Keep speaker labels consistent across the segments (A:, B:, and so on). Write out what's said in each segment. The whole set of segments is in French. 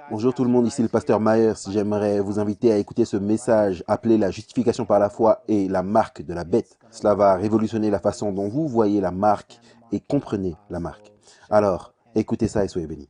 A: Bonjour tout le monde, ici le pasteur Myers. J'aimerais vous inviter à écouter ce message appelé la justification par la foi et la marque de la bête. Cela va révolutionner la façon dont vous voyez la marque et comprenez la marque. Alors, écoutez ça et soyez bénis.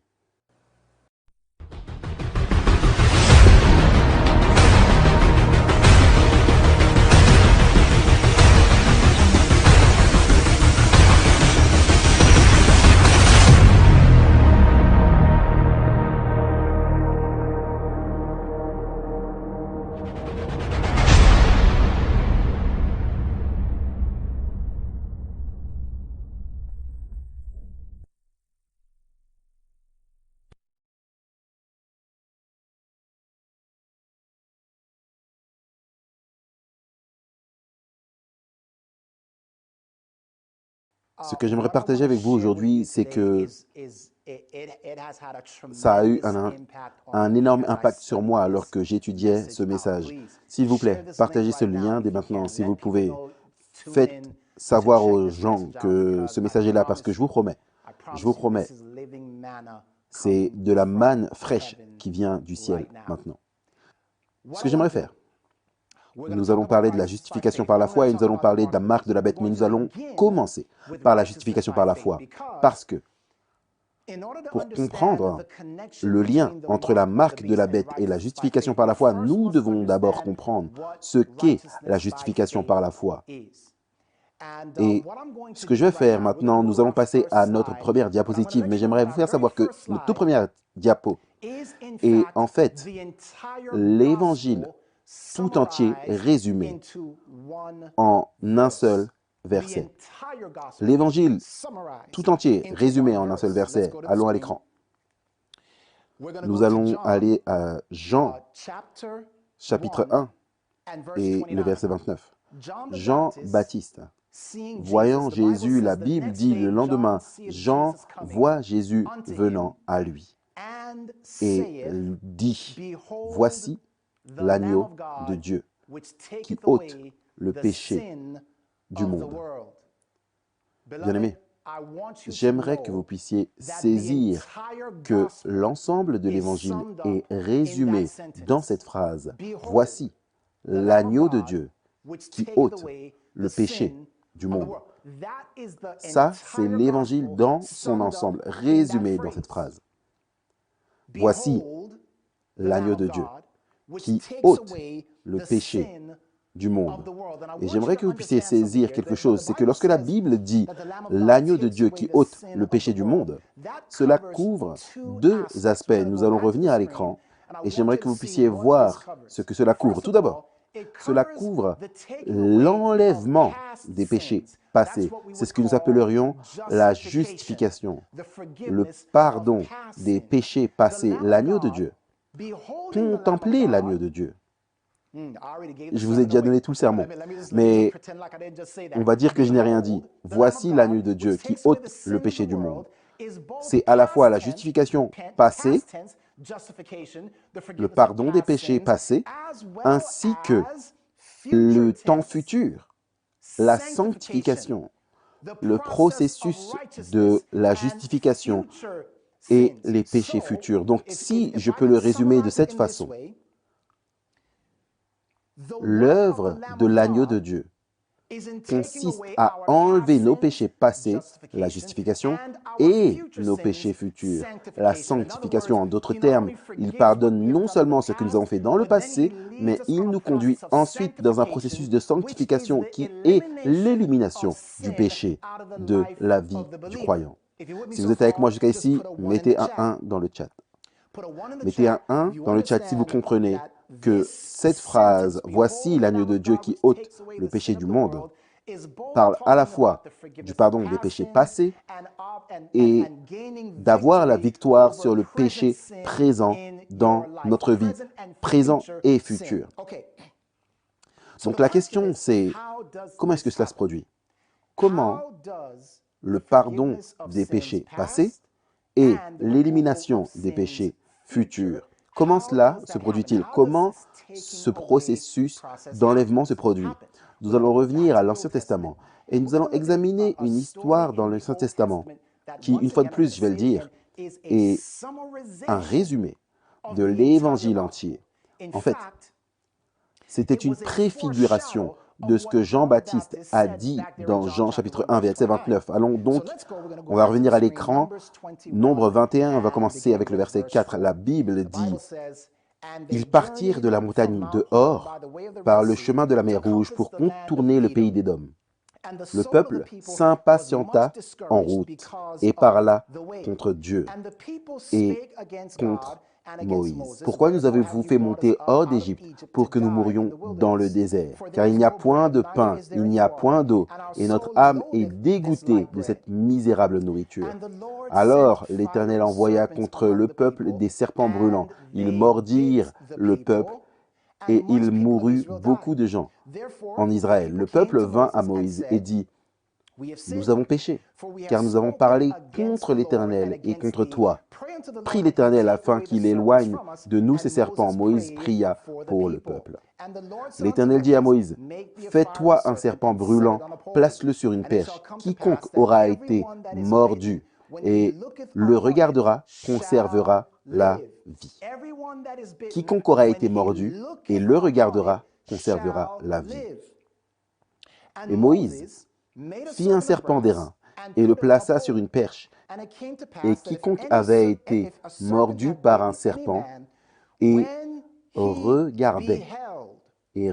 A: Ce que j'aimerais partager avec vous aujourd'hui, c'est que ça a eu un énorme impact sur moi alors que j'étudiais ce message. S'il vous plaît, partagez ce lien dès maintenant, si vous le pouvez. Faites savoir aux gens que ce message est là parce que je vous promets, c'est de la manne fraîche qui vient du ciel maintenant. Ce que j'aimerais faire, nous allons parler de la justification par la foi et nous allons parler de la marque de la bête, mais nous allons commencer par la justification par la foi parce que pour comprendre le lien entre la marque de la bête et la justification par la foi, nous devons d'abord comprendre ce qu'est la justification par la foi. Et ce que je vais faire maintenant, nous allons passer à notre première diapositive, mais j'aimerais vous faire savoir que notre toute première diapo est en fait l'évangile tout entier résumé en un seul verset. L'évangile tout entier résumé en un seul verset. Allons à l'écran. Nous allons aller à Jean, chapitre 1 et le verset 29. Jean-Baptiste, voyant Jésus, la Bible dit le lendemain, Jean voit Jésus venant à lui et dit, voici l'agneau de Dieu qui ôte le péché du monde. Bien-aimés, j'aimerais que vous puissiez saisir que l'ensemble de l'évangile est résumé dans cette phrase. Voici l'agneau de Dieu qui ôte le péché du monde. Ça, c'est l'évangile dans son ensemble, résumé dans cette phrase. Voici l'agneau de Dieu qui ôte le péché du monde. Et j'aimerais que vous puissiez saisir quelque chose, c'est que lorsque la Bible dit l'agneau de Dieu qui ôte le péché du monde, cela couvre deux aspects. Nous allons revenir à l'écran et j'aimerais que vous puissiez voir ce que cela couvre. Tout d'abord, cela couvre l'enlèvement des péchés passés. C'est ce que nous appellerions la justification, le pardon des péchés passés, l'agneau de Dieu. Contemplez l'agneau de Dieu. Je vous ai déjà donné tout le sermon, mais on va dire que je n'ai rien dit. Voici l'agneau de Dieu qui ôte le péché du monde. C'est à la fois la justification passée, le pardon des péchés passés, ainsi que le temps futur, la sanctification, le processus de la justification et les péchés futurs. Donc, si je peux le résumer de cette façon, l'œuvre de l'agneau de Dieu consiste à enlever nos péchés passés, la justification, et nos péchés futurs, la sanctification. En d'autres termes, il pardonne non seulement ce que nous avons fait dans le passé, mais il nous conduit ensuite dans un processus de sanctification qui est l'élimination du péché de la vie du croyant. Si vous êtes avec moi jusqu'à ici, mettez un 1 dans le chat. Mettez un 1 dans le chat si vous comprenez que cette phrase « Voici l'agneau de Dieu qui ôte le péché du monde » parle à la fois du pardon des péchés passés et d'avoir la victoire sur le péché présent dans notre vie, présent et futur. Donc la question c'est, comment est-ce que cela se produit? Comment le pardon des péchés passés et l'élimination des péchés futurs, comment cela se produit-il? Comment ce processus d'enlèvement se produit? Nous allons revenir à l'Ancien Testament et nous allons examiner une histoire dans l'Ancien Testament qui, une fois de plus, je vais le dire, est un résumé de l'évangile entier. En fait, c'était une préfiguration de ce que Jean-Baptiste a dit dans Jean chapitre 1, verset 29. Allons donc, on va revenir à l'écran. Nombre 21, on va commencer avec le verset 4. La Bible dit « Ils partirent de la montagne de Hor par le chemin de la mer Rouge pour contourner le pays d'Édom. Le peuple s'impatienta en route et parla contre Dieu et contre Moïse. Pourquoi nous avez-vous fait monter hors d'Égypte pour que nous mourions dans le désert? Car il n'y a point de pain, il n'y a point d'eau, et notre âme est dégoûtée de cette misérable nourriture. Alors l'Éternel envoya contre le peuple des serpents brûlants. Ils mordirent le peuple et il mourut beaucoup de gens. En Israël, le peuple vint à Moïse et dit « Nous avons péché, car nous avons parlé contre l'Éternel et contre toi. Prie l'Éternel afin qu'il éloigne de nous ces serpents. » Moïse pria pour le peuple. L'Éternel dit à Moïse « Fais-toi un serpent brûlant, place-le sur une perche. Quiconque aura été mordu et le regardera conservera la vie. » Quiconque aura été mordu et le regardera conservera la vie. Et Moïse fit un serpent d'airain et le plaça sur une perche. Et quiconque avait été mordu par un serpent et regardait, et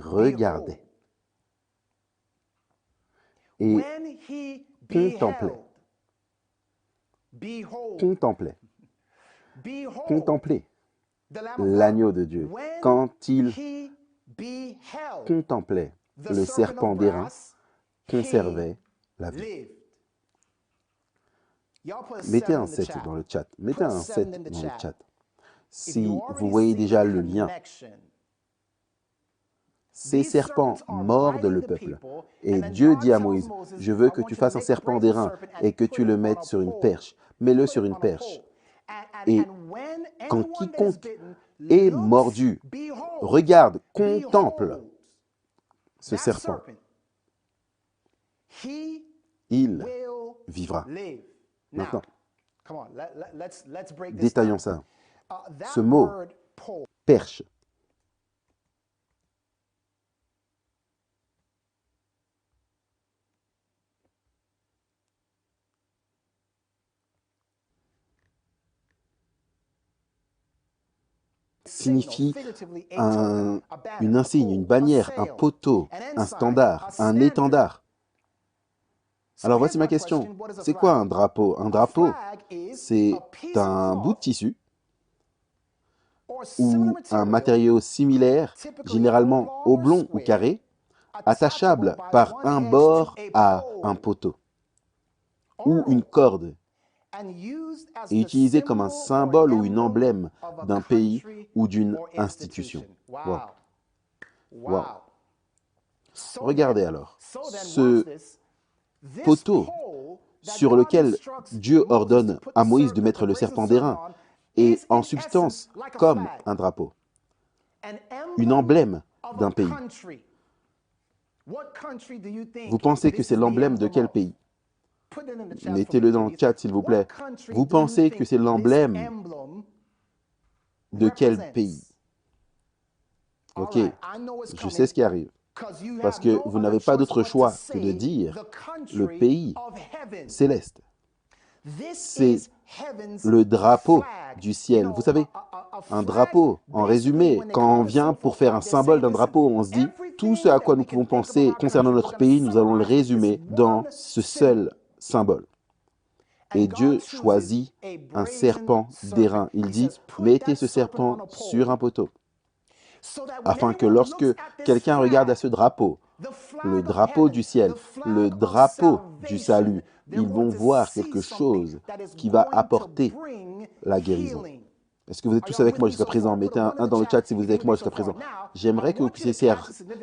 A: contemplait l'agneau de Dieu. Quand il contemplait le serpent d'airain, conservait la vie. Mettez un 7 dans le chat. Mettez un 7 dans le chat. Si vous voyez déjà le lien. Ces serpents mordent le peuple. Et Dieu dit à Moïse, « Je veux que tu fasses un serpent d'airain et que tu le mettes sur une perche. Mets-le sur une perche. Et quand quiconque est mordu, regarde, contemple ce serpent, il vivra. » Maintenant, détaillons ça. Ce mot, perche, signifie une insigne, une bannière, un poteau, un standard, un étendard. Alors voici ma question. C'est quoi un drapeau? Un drapeau, c'est un bout de tissu ou un matériau similaire, généralement oblong ou carré, attachable par un bord à un poteau ou une corde et utilisé comme un symbole ou une emblème d'un pays ou d'une institution. Wow. Wow. Regardez alors, ce poteau sur lequel Dieu ordonne à Moïse de mettre le serpent d'airain est en substance comme un drapeau, une emblème d'un pays. Vous pensez que c'est l'emblème de quel pays? Mettez-le dans le chat, s'il vous plaît. Vous pensez que c'est l'emblème de quel pays? Ok, je sais ce qui arrive. Parce que vous n'avez pas d'autre choix que de dire le pays céleste. C'est le drapeau du ciel. Vous savez, un drapeau, en résumé, quand on vient pour faire un symbole d'un drapeau, on se dit, tout ce à quoi nous pouvons penser concernant notre pays, nous allons le résumer dans ce seul symbole. Et Dieu choisit un serpent d'airain. Il dit, mettez ce serpent sur un poteau. Afin que lorsque quelqu'un regarde à ce drapeau, le drapeau du ciel, le drapeau du salut, ils vont voir quelque chose qui va apporter la guérison. Est-ce que vous êtes tous avec moi jusqu'à présent? Mettez un 1 dans le chat si vous êtes avec moi jusqu'à présent. J'aimerais que vous puissiez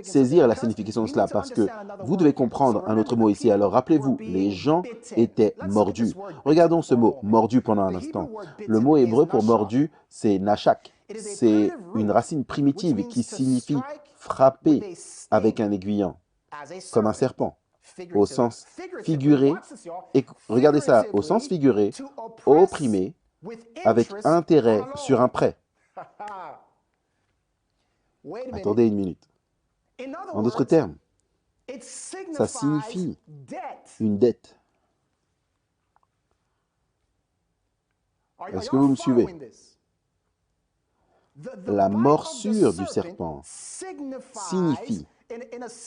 A: saisir la signification de cela parce que vous devez comprendre un autre mot ici. Alors rappelez-vous, les gens étaient mordus. Regardons ce mot, mordu pendant un instant. Le mot hébreu pour mordu, c'est nashak. C'est une racine primitive qui signifie frapper avec un aiguillon, comme un serpent, au sens figuré. Et regardez ça, au sens figuré, opprimer, avec intérêt sur un prêt. Attendez une minute. En d'autres termes, ça signifie une dette. Est-ce que vous me suivez? La morsure du serpent signifie,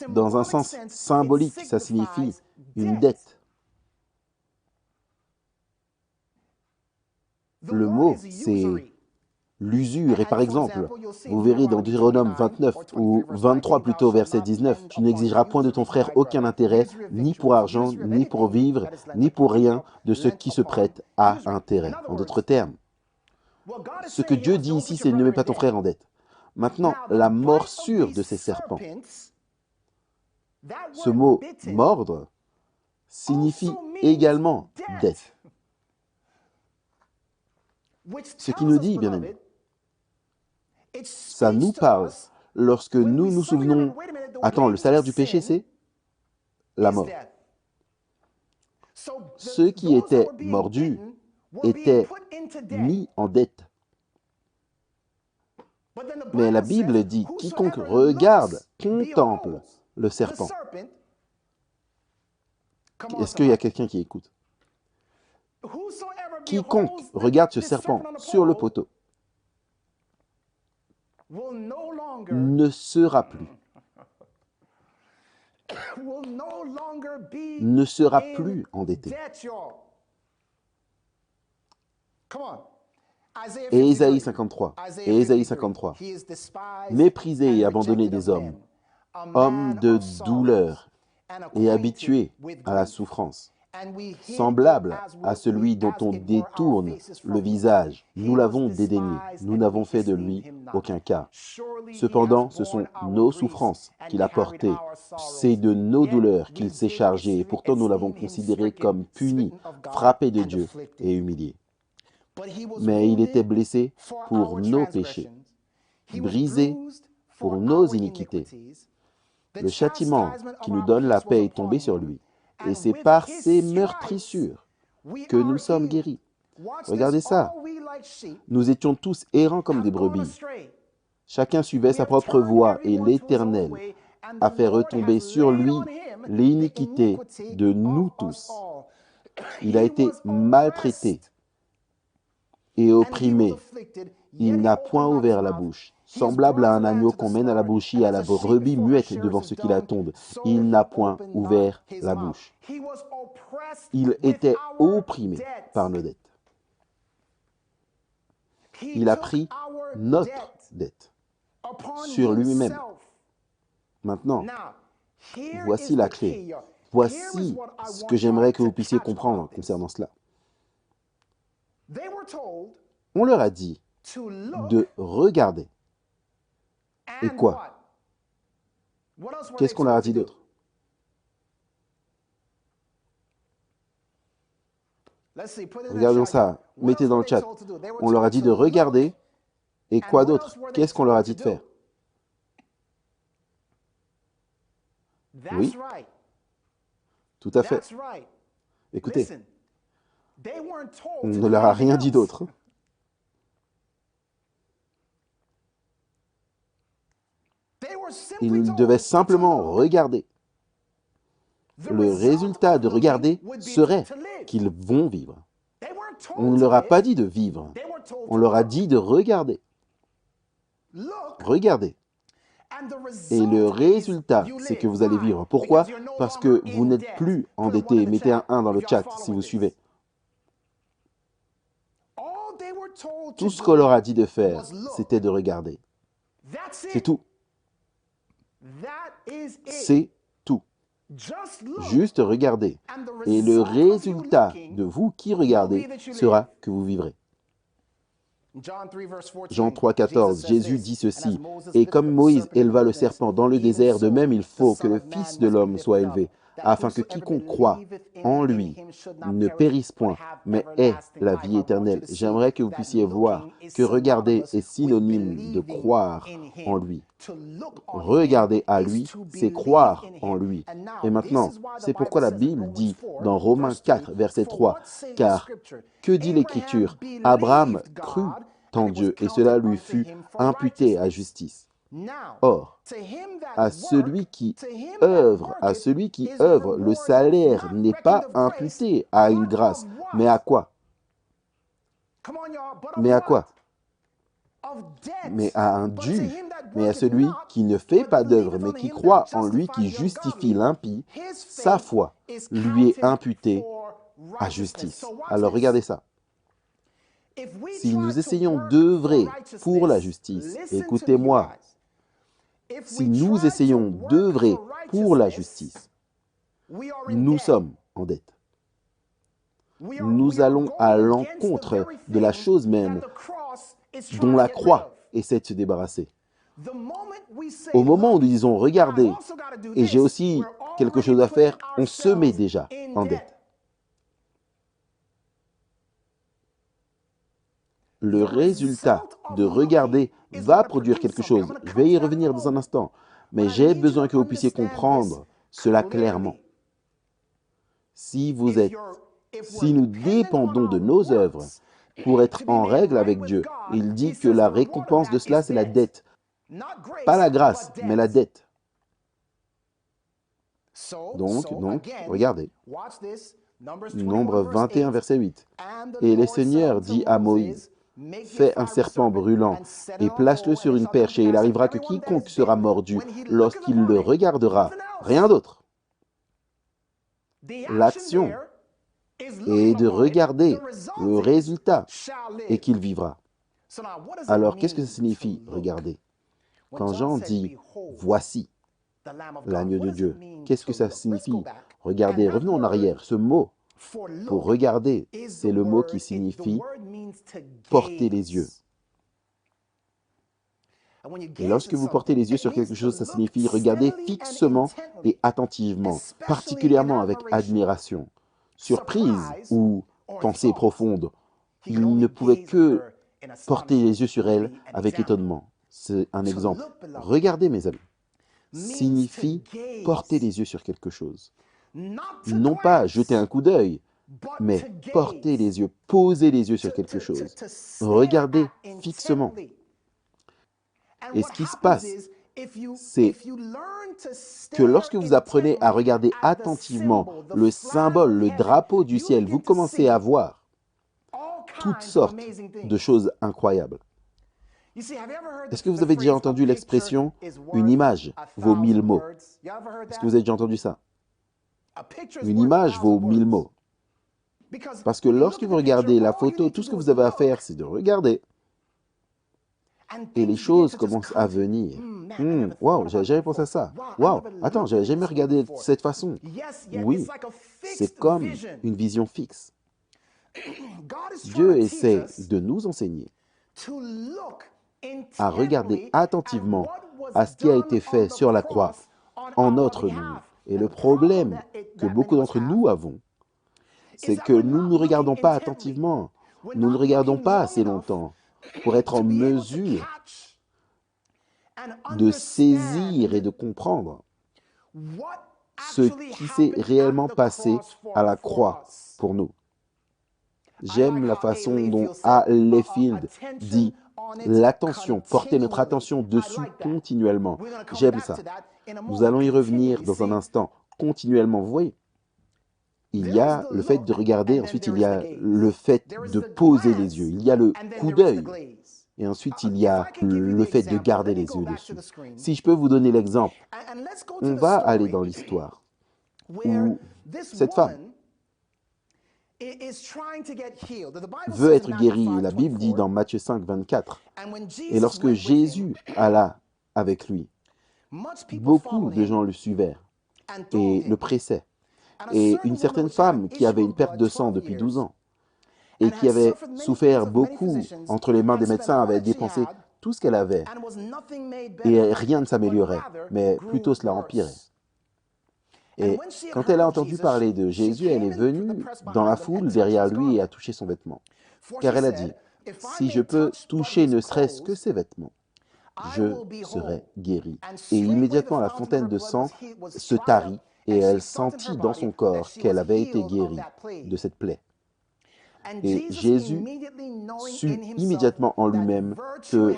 A: dans un sens symbolique, ça signifie une dette. Le mot, c'est l'usure. Et par exemple, vous verrez dans Deutéronome 29, ou 23 plutôt, verset 19, « Tu n'exigeras point de ton frère aucun intérêt, ni pour argent, ni pour vivre, ni pour rien de ce qui se prête à intérêt. » En d'autres termes, ce que Dieu dit ici, c'est « Ne mets pas ton frère en dette ». Maintenant, la morsure de ces serpents, ce mot « mordre » signifie également « dette ». Ce qui nous dit, bien aimé, ça nous parle lorsque nous nous souvenons, attends, le salaire du péché, c'est la mort. Ceux qui étaient mordus étaient mis en dette. Mais la Bible dit, quiconque regarde, contemple le serpent. Est-ce qu'il y a quelqu'un qui écoute? Quiconque regarde ce serpent sur le poteau ne sera plus endetté. Et Ésaïe 53, méprisé et abandonné des hommes, homme de douleur et habitué à la souffrance, semblable à celui dont on détourne le visage. Nous l'avons dédaigné, nous n'avons fait de lui aucun cas. Cependant, ce sont nos souffrances qu'il a portées, c'est de nos douleurs qu'il s'est chargé, et pourtant nous l'avons considéré comme puni, frappé de Dieu et humilié. Mais il était blessé pour nos péchés, brisé pour nos iniquités. Le châtiment qui nous donne la paix est tombé sur lui. Et c'est par ces meurtrissures que nous sommes guéris. Regardez ça. Nous étions tous errants comme des brebis. Chacun suivait sa propre voie et l'Éternel a fait retomber sur lui l'iniquité de nous tous. Il a été maltraité et opprimé. Il n'a point ouvert la bouche. Semblable à un agneau qu'on mène à la boucherie, à la brebis muette devant ce qui la tombe. Il n'a point ouvert la bouche. Il était opprimé par nos dettes. Il a pris notre dette sur lui-même. Maintenant, voici la clé. Voici ce que j'aimerais que vous puissiez comprendre concernant cela. On leur a dit de regarder. Et quoi? Qu'est-ce qu'on leur a dit d'autre? Regardons ça, mettez dans le chat. On leur a dit de regarder. Et quoi d'autre? Qu'est-ce qu'on leur a dit de faire? Oui, tout à fait. Écoutez, on ne leur a rien dit d'autre. Ils devaient simplement regarder. Le résultat de regarder serait qu'ils vont vivre. On ne leur a pas dit de vivre. On leur a dit de regarder. Regardez. Et le résultat, c'est que vous allez vivre. Pourquoi? Parce que vous n'êtes plus endetté. Mettez un 1 dans le chat si vous suivez. Tout ce qu'on leur a dit de faire, c'était de regarder. C'est tout. C'est tout. Juste regardez. Et le résultat de vous qui regardez sera que vous vivrez. Jean 3, 14, Jésus dit ceci, « Et comme Moïse éleva le serpent dans le désert, de même il faut que le Fils de l'homme soit élevé, afin que quiconque croit en lui ne périsse point, mais ait la vie éternelle. » J'aimerais que vous puissiez voir que regarder est synonyme de croire en lui. Regarder à lui, c'est croire en lui. Et maintenant, c'est pourquoi la Bible dit dans Romains 4, verset 3, « Car que dit l'Écriture? Abraham crut tant Dieu, et cela lui fut imputé à justice. Or, à celui qui œuvre, le salaire n'est pas imputé à une grâce, mais à quoi? Mais à quoi? Mais à un dû, mais à celui qui ne fait pas d'œuvre, mais qui croit en lui qui justifie l'impie, sa foi lui est imputée à justice. Alors regardez ça. Si nous essayons d'œuvrer pour la justice, écoutez-moi, si nous essayons d'œuvrer pour la justice, nous sommes en dette. Nous allons à l'encontre de la chose même dont la croix essaie de se débarrasser. Au moment où nous disons « Regardez, et j'ai aussi quelque chose à faire », on se met déjà en dette. Le résultat de regarder va produire quelque chose. Je vais y revenir dans un instant, mais j'ai besoin que vous puissiez comprendre cela clairement. Si nous dépendons de nos œuvres pour être en règle avec Dieu, il dit que la récompense de cela, c'est la dette. Pas la grâce, mais la dette. Donc, regardez. Nombre 21, verset 8. Et le Seigneur dit à Moïse, « Fais un serpent brûlant et place-le sur une perche, et il arrivera que quiconque sera mordu lorsqu'il le regardera, rien d'autre. » L'action est de regarder le résultat et qu'il vivra. Alors, qu'est-ce que ça signifie, regarder? Quand Jean dit « Voici l'agneau de Dieu », qu'est-ce que ça signifie? Regardez, revenons en arrière. Ce mot, pour regarder, c'est le mot qui signifie porter les yeux. Et lorsque vous portez les yeux sur quelque chose, ça signifie regarder fixement et attentivement, particulièrement avec admiration, surprise ou pensée profonde. Il ne pouvait que porter les yeux sur elle avec étonnement. C'est un exemple. Regardez, mes amis, signifie porter les yeux sur quelque chose. Non pas jeter un coup d'œil, mais porter les yeux, poser les yeux sur quelque chose. Regardez fixement. Et ce qui se passe, c'est que lorsque vous apprenez à regarder attentivement le symbole, le drapeau du ciel, vous commencez à voir toutes sortes de choses incroyables. Est-ce que vous avez déjà entendu l'expression « une image vaut 1000 mots » ? Est-ce que vous avez déjà entendu ça? Une image vaut 1000 mots. Parce que lorsque vous regardez la photo, tout ce que vous avez à faire, c'est de regarder. Et les choses commencent à venir. Wow, j'avais jamais pensé à ça. Wow, attends, j'avais jamais regardé de cette façon. Oui, c'est comme une vision fixe. Dieu essaie de nous enseigner à regarder attentivement à ce qui a été fait sur la croix en notre nom. Et le problème que beaucoup d'entre nous avons, c'est que nous ne regardons pas attentivement, nous ne regardons pas assez longtemps pour être en mesure de saisir et de comprendre ce qui s'est réellement passé à la croix pour nous. J'aime la façon dont A. Layfield dit l'attention, porter notre attention dessus continuellement. J'aime ça. Nous allons y revenir dans un instant, continuellement. Vous voyez, il y a le fait de regarder, ensuite il y a le fait de poser les yeux, il y a le coup d'œil, et ensuite il y a le fait de garder les yeux dessus. Si je peux vous donner l'exemple, on va aller dans l'histoire où cette femme veut être guérie. La Bible dit dans Matthieu 5, 24, et lorsque Jésus alla avec lui, beaucoup de gens le suivirent et le pressaient. Et une certaine femme qui avait une perte de sang depuis 12 ans et qui avait souffert beaucoup entre les mains des médecins avait dépensé tout ce qu'elle avait et rien ne s'améliorait, mais plutôt cela empirait. Et quand elle a entendu parler de Jésus, elle est venue dans la foule derrière lui et a touché son vêtement. Car elle a dit, si je peux toucher ne serait-ce que ses vêtements, je serai guérie. Et immédiatement la fontaine de sang se tarit et elle sentit dans son corps qu'elle avait été guérie de cette plaie. Et Jésus sut immédiatement en lui-même que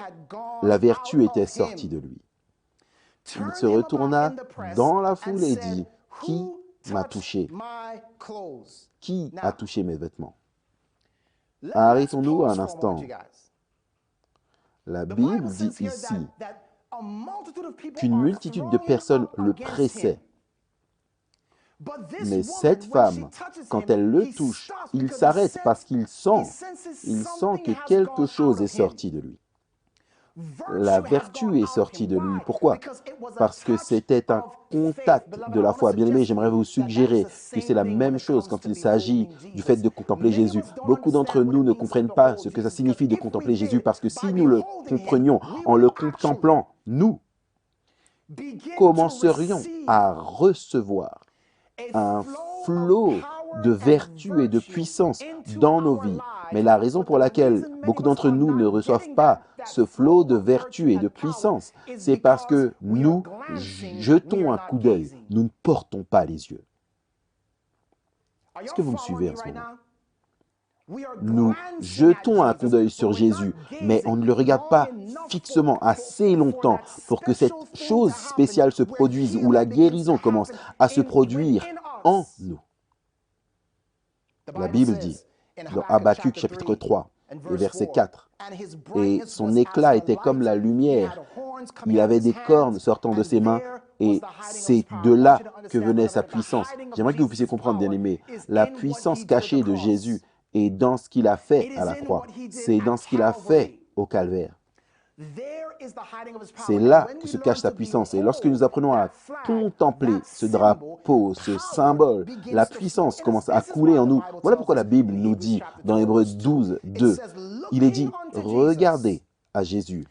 A: la vertu était sortie de lui. Il se retourna dans la foule et dit, « Qui m'a touché? Qui a touché mes vêtements ?» Arrêtons-nous un instant. La Bible dit ici qu'une multitude de personnes le pressaient. Mais cette femme, quand elle le touche, il s'arrête parce qu'il sent que quelque chose est sorti de lui. La vertu est sortie de lui. Pourquoi? Parce que c'était un contact de la foi. Bien-aimés, j'aimerais vous suggérer que c'est la même chose quand il s'agit du fait de contempler Jésus. Beaucoup d'entre nous ne comprennent pas ce que ça signifie de contempler Jésus parce que si nous le comprenions en le contemplant, nous commencerions à recevoir un flot de vertu et de puissance dans nos vies. Mais la raison pour laquelle beaucoup d'entre nous ne reçoivent pas ce flot de vertu et de puissance, c'est parce que nous jetons un coup d'œil, nous ne portons pas les yeux. Est-ce que vous me suivez en ce moment? Nous jetons un coup d'œil sur Jésus, mais on ne le regarde pas fixement assez longtemps pour que cette chose spéciale se produise, où la guérison commence à se produire en nous. La Bible dit, dans Habakkuk chapitre 3, et verset 4, « Et son éclat était comme la lumière, il avait des cornes sortant de ses mains, et c'est de là que venait sa puissance. » J'aimerais que vous puissiez comprendre, bien-aimés, la puissance cachée de Jésus est dans ce qu'il a fait à la croix. C'est dans ce qu'il a fait au calvaire. C'est là que se cache sa puissance. Et lorsque nous apprenons à contempler ce drapeau, ce symbole, la puissance commence à couler en nous. Voilà pourquoi la Bible nous dit dans Hébreux 12, 2, il est dit « Regardez à Jésus,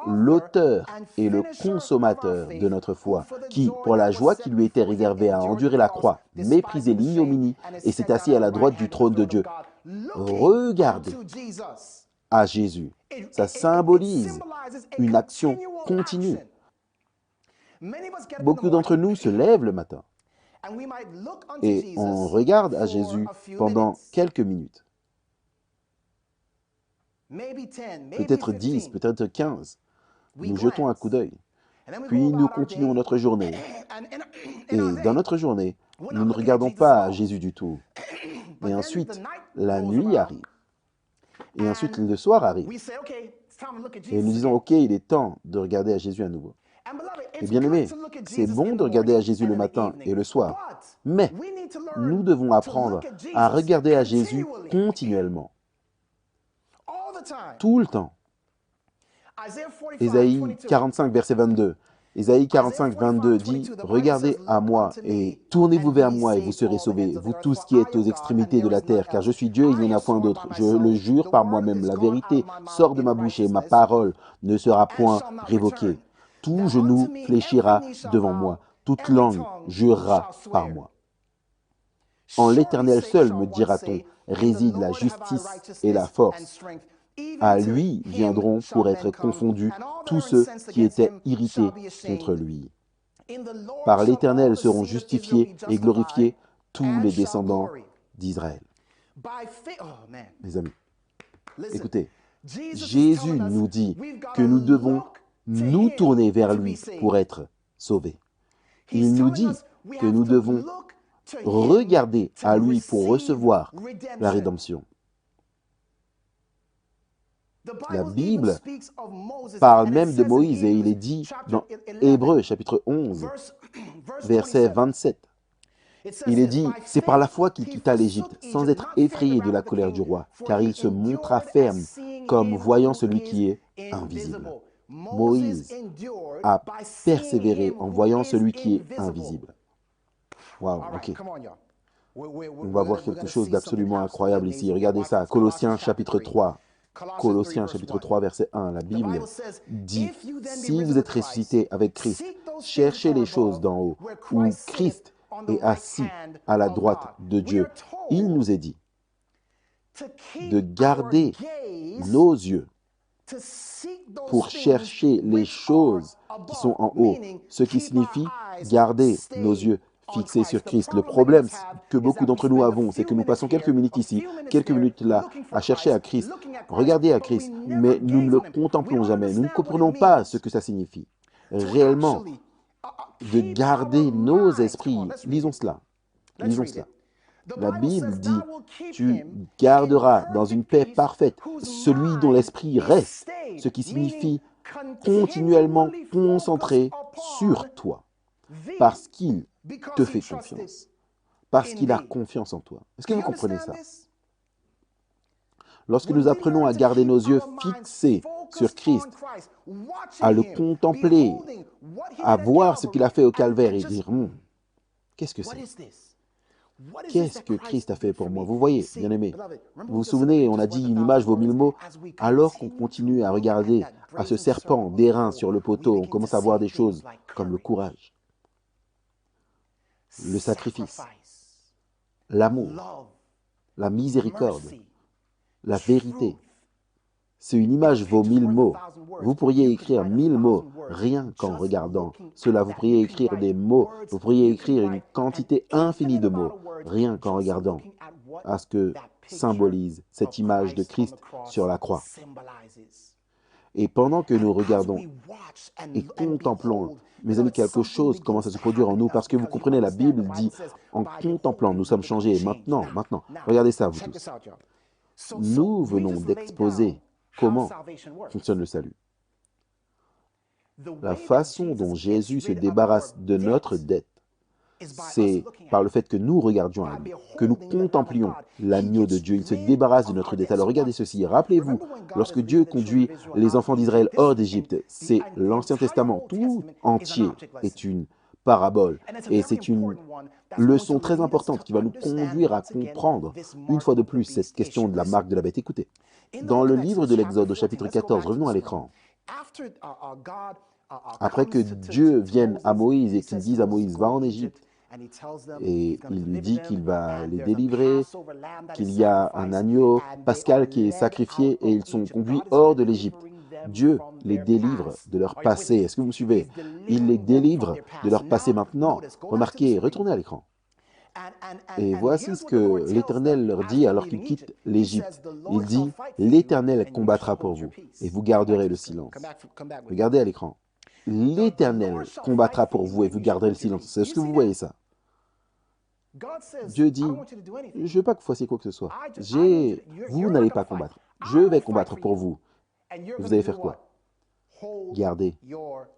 A: l'auteur et le consommateur de notre foi, qui, pour la joie qui lui était réservée, a enduré la croix, méprisé l'ignominie et s'est assis à la droite du trône de Dieu. Regardez à Jésus. » Ça symbolise une action continue. Beaucoup d'entre nous se lèvent le matin et on regarde à Jésus pendant quelques minutes. Peut-être 10, peut-être 15. Nous jetons un coup d'œil. Puis nous continuons notre journée. Et dans notre journée, nous ne regardons pas à Jésus du tout. Et ensuite, la nuit arrive. Et ensuite, le soir arrive. Et nous disons, OK, il est temps de regarder à Jésus à nouveau. Et bien aimé, c'est bon de regarder à Jésus le matin et le soir. Mais nous devons apprendre à regarder à Jésus continuellement. Tout le temps. Ésaïe 45, verset 22. Ésaïe 45, 22 dit, « Regardez à moi et tournez-vous vers moi et vous serez sauvés, vous tous qui êtes aux extrémités de la terre, car je suis Dieu et il n'y en a point d'autre. Je le jure par moi-même, la vérité sort de ma bouche et ma parole ne sera point révoquée. Tout genou fléchira devant moi, toute langue jurera par moi. En l'Éternel seul, me dira-t-on, réside la justice et la force. À lui viendront pour être confondus tous ceux qui étaient irrités contre lui. Par l'Éternel seront justifiés et glorifiés tous les descendants d'Israël. » Mes amis, écoutez, Jésus nous dit que nous devons nous tourner vers lui pour être sauvés. Il nous dit que nous devons regarder à lui pour recevoir la rédemption. La Bible parle même de Moïse et il est dit dans Hébreux chapitre 11, verset 27. Il est dit, « C'est par la foi qu'il quitta l'Égypte, sans être effrayé de la colère du roi, car il se montra ferme, comme voyant celui qui est invisible. » Moïse a persévéré en voyant celui qui est invisible. Waouh, ok. On va voir quelque chose d'absolument incroyable ici. Regardez ça, Colossiens chapitre 3. Colossiens chapitre 3, verset 1, la Bible dit, « Si vous êtes ressuscité avec Christ, cherchez les choses d'en haut, où Christ est assis à la droite de Dieu. » Il nous est dit de garder nos yeux pour chercher les choses qui sont en haut, ce qui signifie garder nos yeux fixés sur Christ. Le problème que beaucoup d'entre nous avons, c'est que nous passons quelques minutes ici, quelques minutes là, à chercher à Christ, regarder à Christ, mais nous ne le contemplons jamais. Nous ne comprenons pas ce que ça signifie. Réellement, de garder nos esprits. Lisons cela. Lisons cela. La Bible dit, tu garderas dans une paix parfaite celui dont l'esprit reste, ce qui signifie continuellement concentré sur toi, parce qu'il te fait confiance, parce qu'il a confiance en toi. Est-ce que vous comprenez ça? Lorsque nous apprenons à garder nos yeux fixés sur Christ, à le contempler, à voir ce qu'il a fait au calvaire et dire, qu'est-ce que c'est? Qu'est-ce que Christ a fait pour moi? Vous voyez, bien-aimés, vous vous souvenez, on a dit une image vaut mille mots. Alors qu'on continue à regarder à ce serpent d'airain sur le poteau, on commence à voir des choses comme le courage, le sacrifice, l'amour, la miséricorde, la vérité. Si une image vaut 1000 mots, vous pourriez écrire 1000 mots rien qu'en regardant cela. Vous pourriez écrire des mots, vous pourriez écrire une quantité infinie de mots rien qu'en regardant à ce que symbolise cette image de Christ sur la croix. Et pendant que nous regardons et contemplons, mes amis, quelque chose commence à se produire en nous, parce que vous comprenez, la Bible dit, en contemplant, nous sommes changés. Maintenant, regardez ça, vous tous. Nous venons d'exposer comment fonctionne le salut. La façon dont Jésus se débarrasse de notre dette, c'est par le fait que nous regardions à lui, que nous contemplions l'agneau de Dieu. Il se débarrasse de notre dette. Alors regardez ceci, rappelez-vous, lorsque Dieu conduit les enfants d'Israël hors d'Égypte, c'est l'Ancien Testament tout entier est une parabole. Et c'est une leçon très importante qui va nous conduire à comprendre, une fois de plus, cette question de la marque de la bête. Écoutez, dans le livre de l'Exode, au chapitre 14, revenons à l'écran. Après que Dieu vienne à Moïse et qu'il dise à Moïse, va en Égypte, et il lui dit qu'il va les délivrer, qu'il y a un agneau pascal qui est sacrifié et ils sont conduits hors de l'Égypte. Dieu les délivre de leur passé. Est-ce que vous me suivez? Il les délivre de leur passé maintenant. Remarquez, retournez à l'écran. Et voici ce que l'Éternel leur dit alors qu'ils quittent l'Égypte. Il dit, l'Éternel combattra pour vous et vous garderez le silence. Regardez à l'écran. L'Éternel combattra pour vous et vous garderez le silence. Est-ce que vous voyez ça? Dieu dit, je ne veux pas que vous fassiez quoi que ce soit. Vous n'allez pas combattre. Je vais combattre pour vous. Et vous allez faire quoi? Garder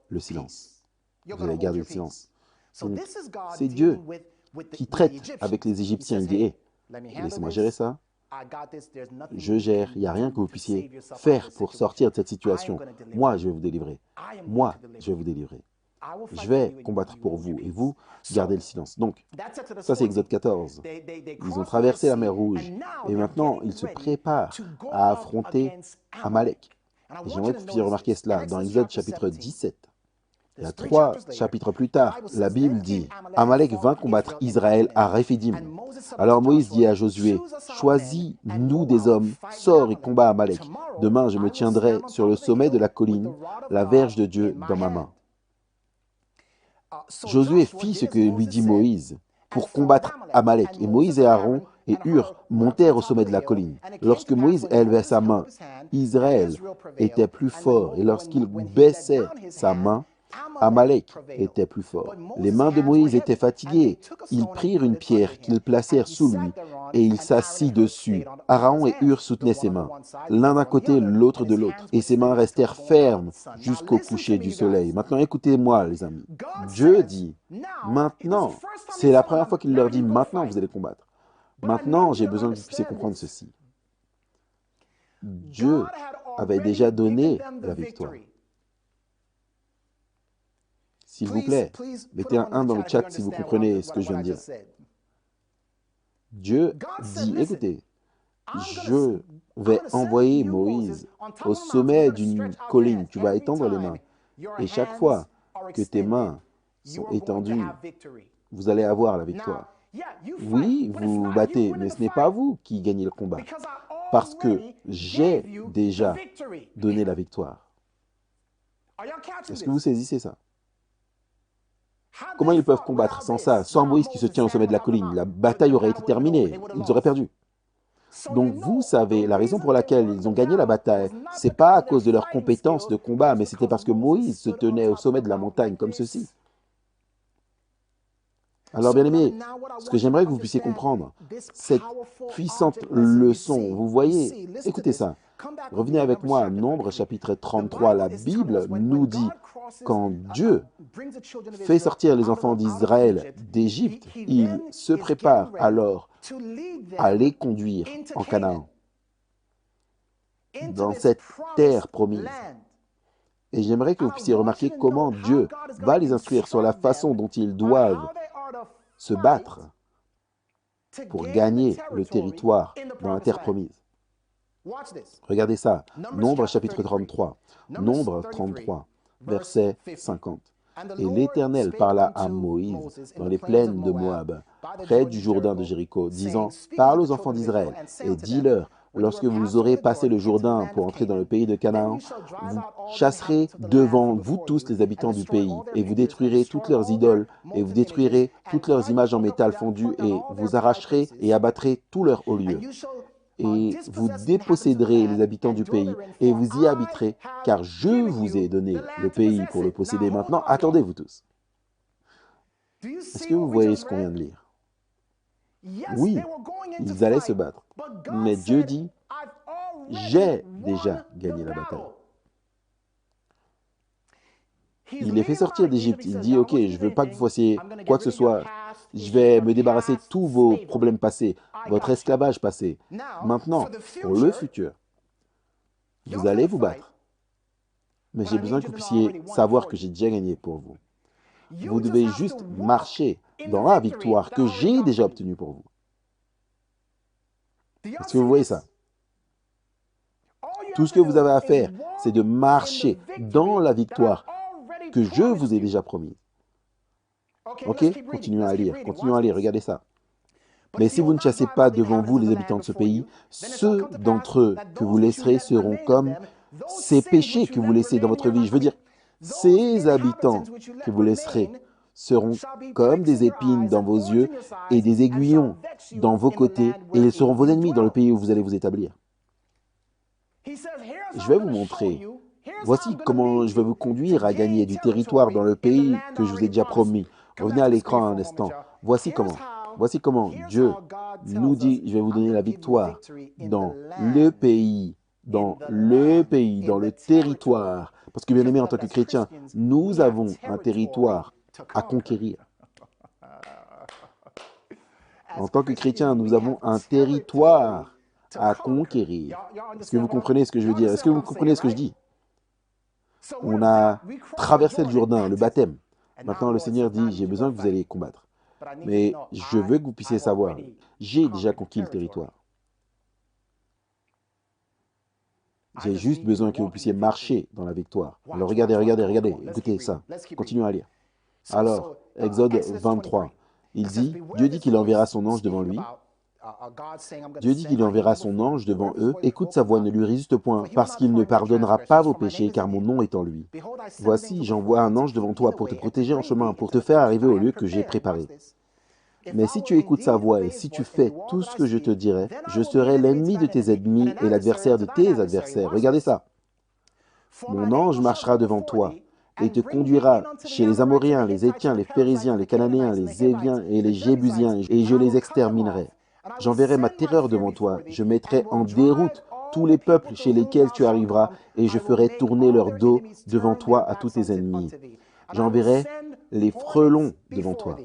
A: le silence. Vous allez garder le silence. Donc, c'est Dieu qui traite avec les Égyptiens. Il dit, laissez-moi gérer ça. Je gère, il n'y a rien que vous puissiez faire pour sortir de cette situation. Moi, je vais vous délivrer. Moi, je vais vous délivrer. Je vais combattre pour vous et vous, gardez le silence. Donc, ça c'est Exode 14. Ils ont traversé la mer Rouge et maintenant, ils se préparent à affronter Amalek. Et j'aimerais que vous puissiez remarquer cela dans Exode chapitre 17. Il y a 3 chapitres plus tard, la Bible dit, Amalek vint combattre Israël à Réphidim. Alors Moïse dit à Josué, choisis-nous des hommes, sors et combat Amalek. Demain, je me tiendrai sur le sommet de la colline, la verge de Dieu dans ma main. Josué fit ce que lui dit Moïse pour combattre Amalek. Et Moïse et Aaron et Hur montèrent au sommet de la colline. Lorsque Moïse élevait sa main, Israël était plus fort. Et lorsqu'il baissait sa main, Amalek était plus fort. Les mains de Moïse étaient fatiguées. Ils prirent une pierre qu'ils placèrent sous lui et il s'assit dessus. Aaron et Hur soutenaient ses mains, l'un d'un côté, l'autre de l'autre. Et ses mains restèrent fermes jusqu'au coucher du soleil. Maintenant, écoutez-moi, les amis. Dieu dit, maintenant, c'est la première fois qu'il leur dit, maintenant vous allez combattre. Maintenant, j'ai besoin que vous puissiez comprendre ceci. Dieu avait déjà donné la victoire. S'il vous plaît, mettez un 1 dans le chat si vous comprenez ce que je viens de dire. Dieu dit, écoutez, je vais envoyer Moïse au sommet d'une colline. Tu vas étendre les mains. Et chaque fois que tes mains sont étendues, vous allez avoir la victoire. Oui, vous vous battez, mais ce n'est pas vous qui gagnez le combat. Parce que j'ai déjà donné la victoire. Est-ce que vous saisissez ça? Comment ils peuvent combattre sans ça, sans Moïse qui se tient au sommet de la colline? La bataille aurait été terminée, ils auraient perdu. Donc vous savez, la raison pour laquelle ils ont gagné la bataille, c'est pas à cause de leurs compétences de combat, mais c'était parce que Moïse se tenait au sommet de la montagne comme ceci. Alors bien aimé, ce que j'aimerais que vous puissiez comprendre, cette puissante leçon, vous voyez, écoutez ça. Revenez avec moi à Nombre chapitre 33. La Bible nous dit, quand Dieu fait sortir les enfants d'Israël d'Égypte, il se prépare alors à les conduire en Canaan, dans cette terre promise. Et j'aimerais que vous puissiez remarquer comment Dieu va les instruire sur la façon dont ils doivent se battre pour gagner le territoire dans la terre promise. Regardez ça, Nombre chapitre 33, Nombre 33, verset 50. Et l'Éternel parla à Moïse dans les plaines de Moab, près du Jourdain de Jéricho, disant, « Parle aux enfants d'Israël et dis-leur, lorsque vous aurez passé le Jourdain pour entrer dans le pays de Canaan, vous chasserez devant vous tous les habitants du pays, et vous détruirez toutes leurs idoles, et vous détruirez toutes leurs images en métal fondu, et vous arracherez et abattrez tous leurs hauts lieux. Et vous déposséderez les habitants du pays, et vous y habiterez, car je vous ai donné le pays pour le posséder. Maintenant, attendez-vous tous. Est-ce que vous voyez ce qu'on vient de lire? Oui, ils allaient se battre. Mais Dieu dit, j'ai déjà gagné la bataille. Il les fait sortir d'Égypte. Il dit, ok, je ne veux pas que vous fassiez quoi que ce soit. Je vais me débarrasser de tous vos problèmes passés, votre esclavage passé. Maintenant, pour le futur, vous allez vous battre. Mais j'ai besoin que vous puissiez savoir que j'ai déjà gagné pour vous. Vous devez juste marcher dans la victoire que j'ai déjà obtenue pour vous. Est-ce que vous voyez ça? Tout ce que vous avez à faire, c'est de marcher dans la victoire que je vous ai déjà promise. Ok? Continuons à lire, regardez ça. Mais si vous ne chassez pas devant vous les habitants de ce pays, ceux d'entre eux que vous laisserez seront comme ces péchés que vous laissez dans votre vie. Je veux dire, ces habitants que vous laisserez seront comme des épines dans vos yeux et des aiguillons dans vos côtés, et ils seront vos ennemis dans le pays où vous allez vous établir. Je vais vous montrer. Voici comment je vais vous conduire à gagner du territoire dans le pays que je vous ai déjà promis. Revenez à l'écran un instant. Voici comment Dieu nous dit, je vais vous donner la victoire dans le pays, dans le territoire. Parce que bien aimé, en tant que chrétien, nous avons un territoire à conquérir. En tant que chrétien, nous avons un territoire à conquérir. Est-ce que vous comprenez ce que je veux dire? Est-ce que vous comprenez ce que je dis? On a traversé le Jourdain, le baptême. Maintenant, le Seigneur dit, j'ai besoin que vous alliez combattre. Mais je veux que vous puissiez savoir, j'ai déjà conquis le territoire. J'ai juste besoin que vous puissiez marcher dans la victoire. Alors regardez, écoutez ça. Continuons à lire. Alors, Exode 23, il dit, Dieu dit qu'il enverra son ange devant lui. Dieu dit qu'il enverra son ange devant eux. Écoute sa voix, ne lui résiste point, parce qu'il ne pardonnera pas vos péchés, car mon nom est en lui. Voici, j'envoie un ange devant toi pour te protéger en chemin, pour te faire arriver au lieu que j'ai préparé. Mais si tu écoutes sa voix et si tu fais tout ce que je te dirai, je serai l'ennemi de tes ennemis et l'adversaire de tes adversaires. Regardez ça. Mon ange marchera devant toi et te conduira chez les Amoréens, les Hétiens, les Phérésiens, les Cananéens, les Éviens et les Jébusiens, et je les exterminerai. J'enverrai ma terreur devant toi, je mettrai en déroute tous les peuples chez lesquels tu arriveras, et je ferai tourner leur dos devant toi à tous tes ennemis. J'enverrai les frelons devant toi.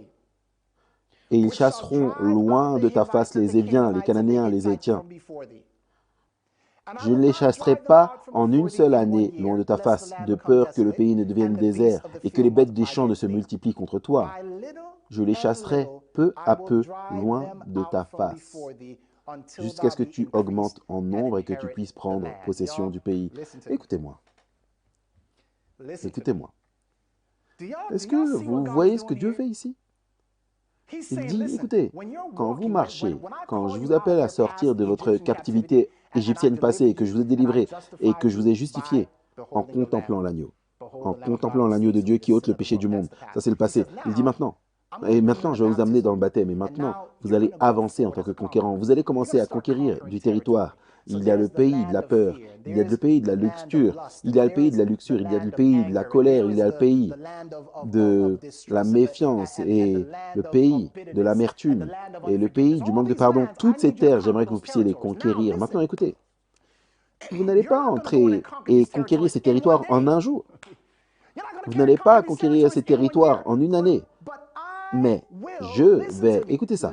A: Et ils chasseront loin de ta face les Éviens, les Cananéens, les Hétiens. Je ne les chasserai pas en une seule année loin de ta face, de peur que le pays ne devienne désert et que les bêtes des champs ne se multiplient contre toi. Je les chasserai peu à peu loin de ta face, jusqu'à ce que tu augmentes en nombre et que tu puisses prendre possession du pays. Écoutez-moi. Écoutez-moi. Est-ce que vous voyez ce que Dieu fait ici? Il dit, écoutez, quand vous marchez, quand je vous appelle à sortir de votre captivité égyptienne passée, et que je vous ai délivré, et que je vous ai justifié en contemplant l'agneau. en contemplant l'agneau de Dieu qui ôte le péché du monde. Ça, c'est le passé. Il dit maintenant. Et maintenant, je vais vous amener dans le baptême. Et maintenant, vous allez avancer en tant que conquérant. Vous allez commencer à conquérir du territoire. Il y a le pays de la peur. Il y a le pays de la luxure. Il y a le pays de la luxure. Il y a le pays de la colère. Il y a le pays de la méfiance et le pays de l'amertume et le pays du manque de pardon. Toutes ces terres, j'aimerais que vous puissiez les conquérir. Maintenant, écoutez, vous n'allez pas entrer et conquérir ces territoires en un jour. Vous n'allez pas conquérir ces territoires en une année. Mais je vais, écoutez ça,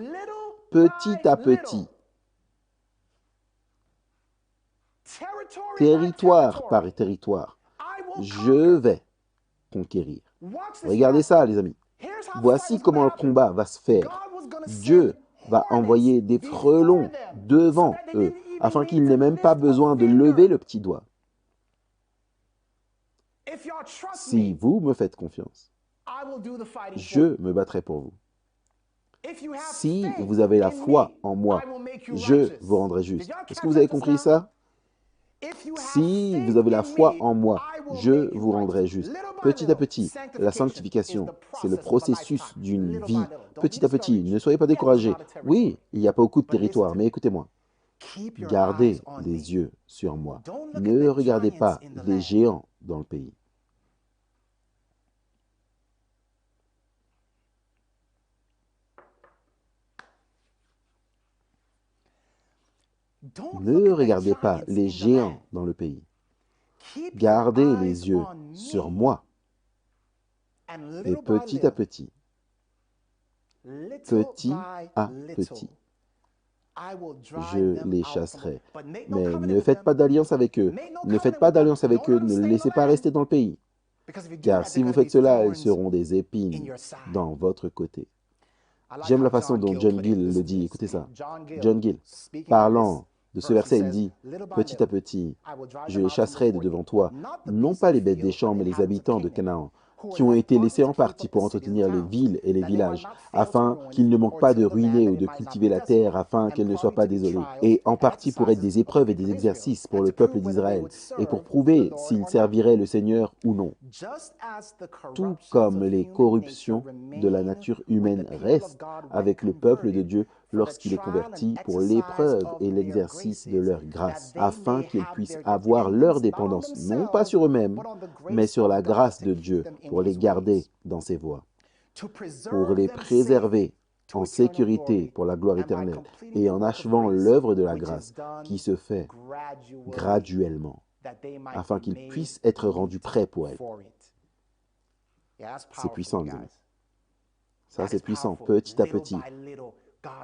A: petit à petit, territoire par territoire, je vais conquérir. Regardez ça, les amis. Voici comment le combat va se faire. Dieu va envoyer des frelons devant eux, afin qu'ils n'aient même pas besoin de lever le petit doigt. Si vous me faites confiance, je me battrai pour vous. Si vous avez la foi en moi, je vous rendrai juste. Est-ce que vous avez compris ça? Si vous avez la foi en moi, je vous rendrai juste. Petit à petit, la sanctification, c'est le processus d'une vie. Petit à petit, ne soyez pas découragés. Oui, il n'y a pas beaucoup de territoire, mais écoutez-moi. Gardez les yeux sur moi. Ne regardez pas les géants dans le pays. Ne regardez pas les géants dans le pays. Gardez les yeux sur moi. Et petit à petit, je les chasserai. Mais ne faites pas d'alliance avec eux. Ne faites pas d'alliance avec eux. Ne les laissez pas rester dans le pays. Car si vous faites cela, ils seront des épines dans votre côté. J'aime la façon dont John Gill le dit. Écoutez ça. John Gill, parlant de ce verset, il dit, petit à petit, je les chasserai de devant toi, non pas les bêtes des champs, mais les habitants de Canaan, qui ont été laissés en partie pour entretenir les villes et les villages, afin qu'ils ne manquent pas de ruiner ou de cultiver la terre, afin qu'elle ne soit pas désolée, et en partie pour être des épreuves et des exercices pour le peuple d'Israël, et pour prouver s'ils serviraient le Seigneur ou non. Tout comme les corruptions de la nature humaine restent avec le peuple de Dieu lorsqu'il est converti pour l'épreuve et l'exercice de leur grâce, afin qu'ils puissent avoir leur dépendance, non pas sur eux-mêmes, mais sur la grâce de Dieu, pour les garder dans ses voies, pour les préserver en sécurité pour la gloire éternelle, et en achevant l'œuvre de la grâce qui se fait graduellement, afin qu'ils puissent être rendus prêts pour elle. C'est puissant, les amis. Ça, c'est puissant, petit à petit.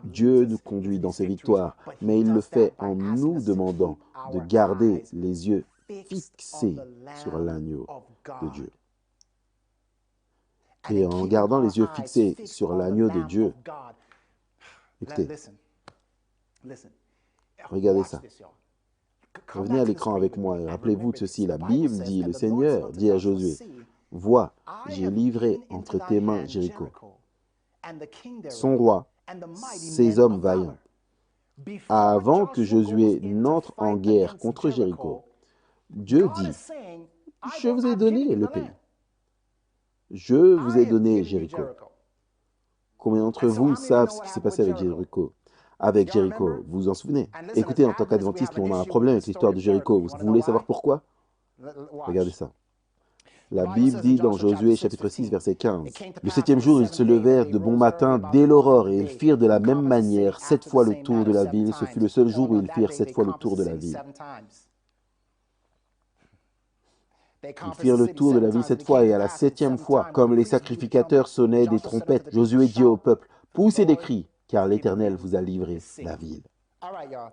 A: Dieu nous conduit dans ses victoires, mais il le fait en nous demandant de garder les yeux fixés sur l'agneau de Dieu. Et en gardant les yeux fixés sur l'agneau de Dieu, écoutez, regardez ça. Revenez à l'écran avec moi et rappelez-vous de ceci. La Bible dit, le Seigneur dit à Josué, « Vois, j'ai livré entre tes mains Jéricho, son roi, ses hommes vaillants. » Avant que Josué n'entre en guerre contre Jéricho, Dieu dit, « Je vous ai donné le pays. Je vous ai donné Jéricho. » Combien d'entre vous savent ce qui s'est passé avec Jéricho? Avec Jéricho, vous vous en souvenez? Écoutez, en tant qu'adventiste, on a un problème avec l'histoire de Jéricho. Vous voulez savoir pourquoi? Regardez ça. La Bible dit dans Josué chapitre 6, verset 15, « Le septième jour, ils se levèrent de bon matin dès l'aurore, et ils firent de la même manière 7 fois le tour de la ville. Ce fut le seul jour où ils firent 7 fois le tour de la ville. » Ils firent le tour de la ville 7 fois, et à la 7e fois, comme les sacrificateurs sonnaient des trompettes, Josué dit au peuple, « Poussez des cris, car l'Éternel vous a livré la ville. »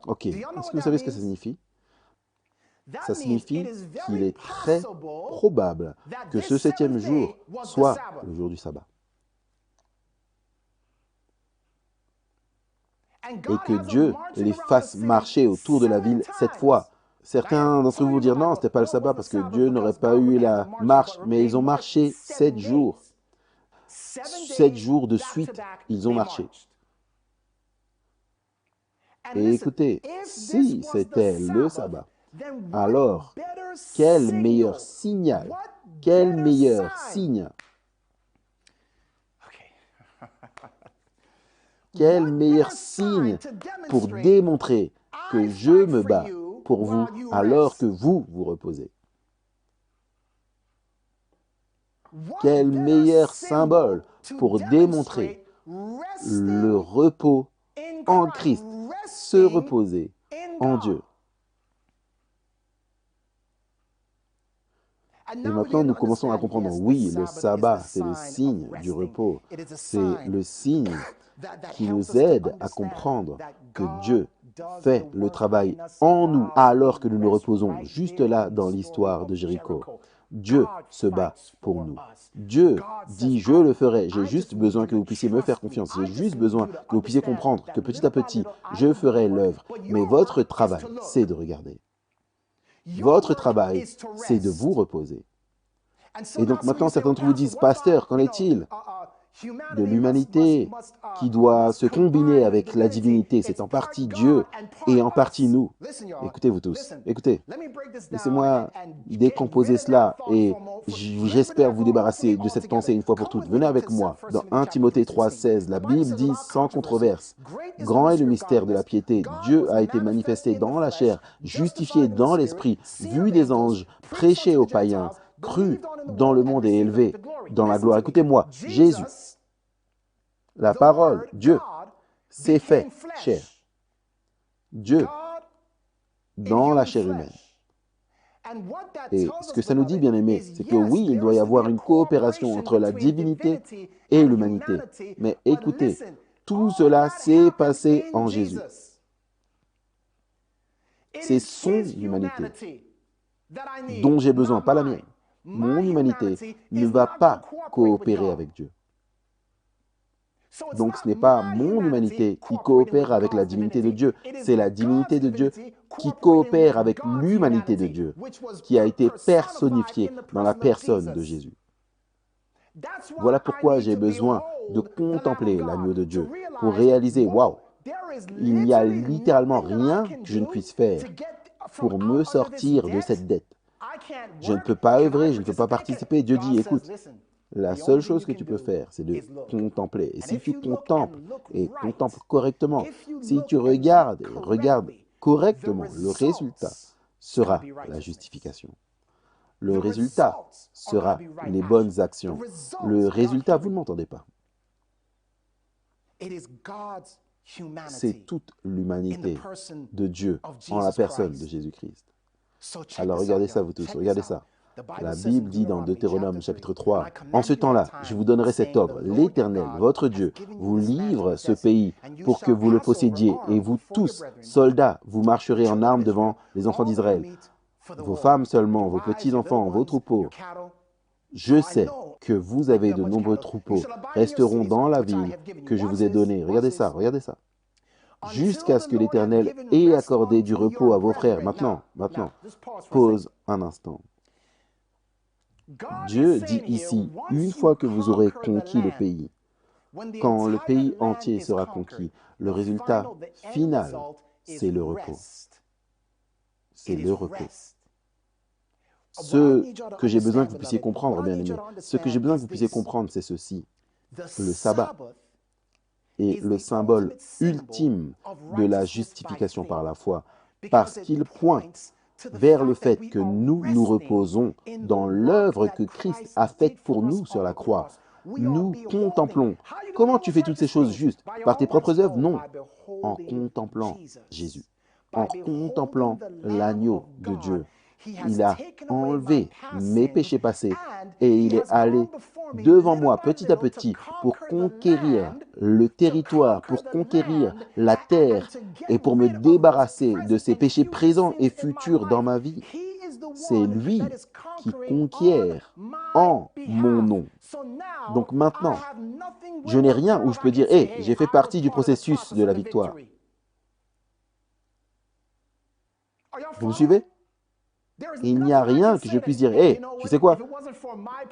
A: Ok, est-ce que vous savez ce que ça signifie? Ça signifie qu'il est très probable que ce 7e jour soit le jour du sabbat. Et que Dieu les fasse marcher autour de la ville 7 fois. Certains d'entre vous vont dire non, ce n'était pas le sabbat parce que Dieu n'aurait pas eu la marche, mais ils ont marché 7 jours. 7 jours de suite, ils ont marché. Et écoutez, si c'était le sabbat, alors quel meilleur signal Quel meilleur signe? Quel meilleur signe pour démontrer que je me bats pour vous alors que vous vous reposez? Quel meilleur symbole pour démontrer le repos en Christ, se reposer en Dieu. Et maintenant, nous commençons à comprendre, oui, le sabbat, c'est le signe du repos. C'est le signe qui nous aide à comprendre que Dieu fait le travail en nous alors que nous nous reposons juste là dans l'histoire de Jéricho. Dieu se bat pour nous. Dieu dit, je le ferai. J'ai juste besoin que vous puissiez me faire confiance. J'ai juste besoin que vous puissiez comprendre que petit à petit, je ferai l'œuvre. Mais votre travail, c'est de regarder. Votre travail, c'est de vous reposer. Et donc maintenant, certains d'entre vous disent, pasteur, qu'en est-il de l'humanité qui doit se combiner avec la divinité? C'est en partie Dieu et en partie nous. Écoutez vous tous, écoutez. Laissez-moi décomposer cela et j'espère vous débarrasser de cette pensée une fois pour toutes. Venez avec moi. Dans 1 Timothée 3,16, la Bible dit sans controverse, « Grand est le mystère de la piété. Dieu a été manifesté dans la chair, justifié dans l'esprit, vu des anges, prêché aux païens, cru dans le monde et élevé dans la gloire. » Écoutez-moi, Jésus, la parole, Dieu, s'est fait chair. Dieu, dans la chair humaine. Et ce que ça nous dit, bien aimé, c'est que oui, il doit y avoir une coopération entre la divinité et l'humanité. Mais écoutez, tout cela s'est passé en Jésus. C'est son humanité dont j'ai besoin, pas la mienne. Mon humanité ne va pas coopérer avec Dieu. Donc ce n'est pas mon humanité qui coopère avec la divinité de Dieu, c'est la divinité de Dieu qui coopère avec l'humanité de Dieu, qui a été personnifiée dans la personne de Jésus. Voilà pourquoi j'ai besoin de contempler l'agneau de Dieu pour réaliser, waouh, il n'y a littéralement rien que je ne puisse faire pour me sortir de cette dette. Je ne peux pas œuvrer, je ne peux pas participer. Dieu dit, écoute, la seule chose que tu peux faire, c'est de contempler. Et si tu contemples et contemples correctement, si tu regardes et regardes correctement, le résultat sera la justification. Le résultat sera les bonnes actions. Le résultat, vous ne m'entendez pas. C'est toute l'humanité de Dieu en la personne de Jésus-Christ. Alors regardez ça, vous tous, regardez ça. La Bible dit dans Deutéronome chapitre 3, « En ce temps-là, je vous donnerai cet ordre. L'Éternel, votre Dieu, vous livre ce pays pour que vous le possédiez. Et vous tous, soldats, vous marcherez en armes devant les enfants d'Israël. Vos femmes seulement, vos petits-enfants, vos troupeaux. Je sais que vous avez de nombreux troupeaux, resteront dans la ville que je vous ai donnée. » Regardez ça, regardez ça. Jusqu'à ce que l'Éternel ait accordé du repos à vos frères. Maintenant, pause un instant. Dieu dit ici, une fois que vous aurez conquis le pays, quand le pays entier sera conquis, le résultat final, c'est le repos. C'est le repos. Ce que j'ai besoin que vous puissiez comprendre, bien aimé, ce que j'ai besoin que vous puissiez comprendre, c'est ceci. Le sabbat est le symbole ultime de la justification par la foi, parce qu'il pointe vers le fait que nous nous reposons dans l'œuvre que Christ a faite pour nous sur la croix. Nous contemplons. Comment tu fais toutes ces choses juste? Par tes propres œuvres? Non. En contemplant Jésus. En contemplant l'agneau de Dieu. Il a enlevé mes péchés passés et il est allé devant moi petit à petit pour conquérir le territoire, pour conquérir la terre et pour me débarrasser de ces péchés présents et futurs dans ma vie. C'est lui qui conquiert en mon nom. Donc maintenant, je n'ai rien où je peux dire « Hey, j'ai fait partie du processus de la victoire ». Vous me suivez? Il n'y a rien que je puisse dire, hé, tu sais quoi?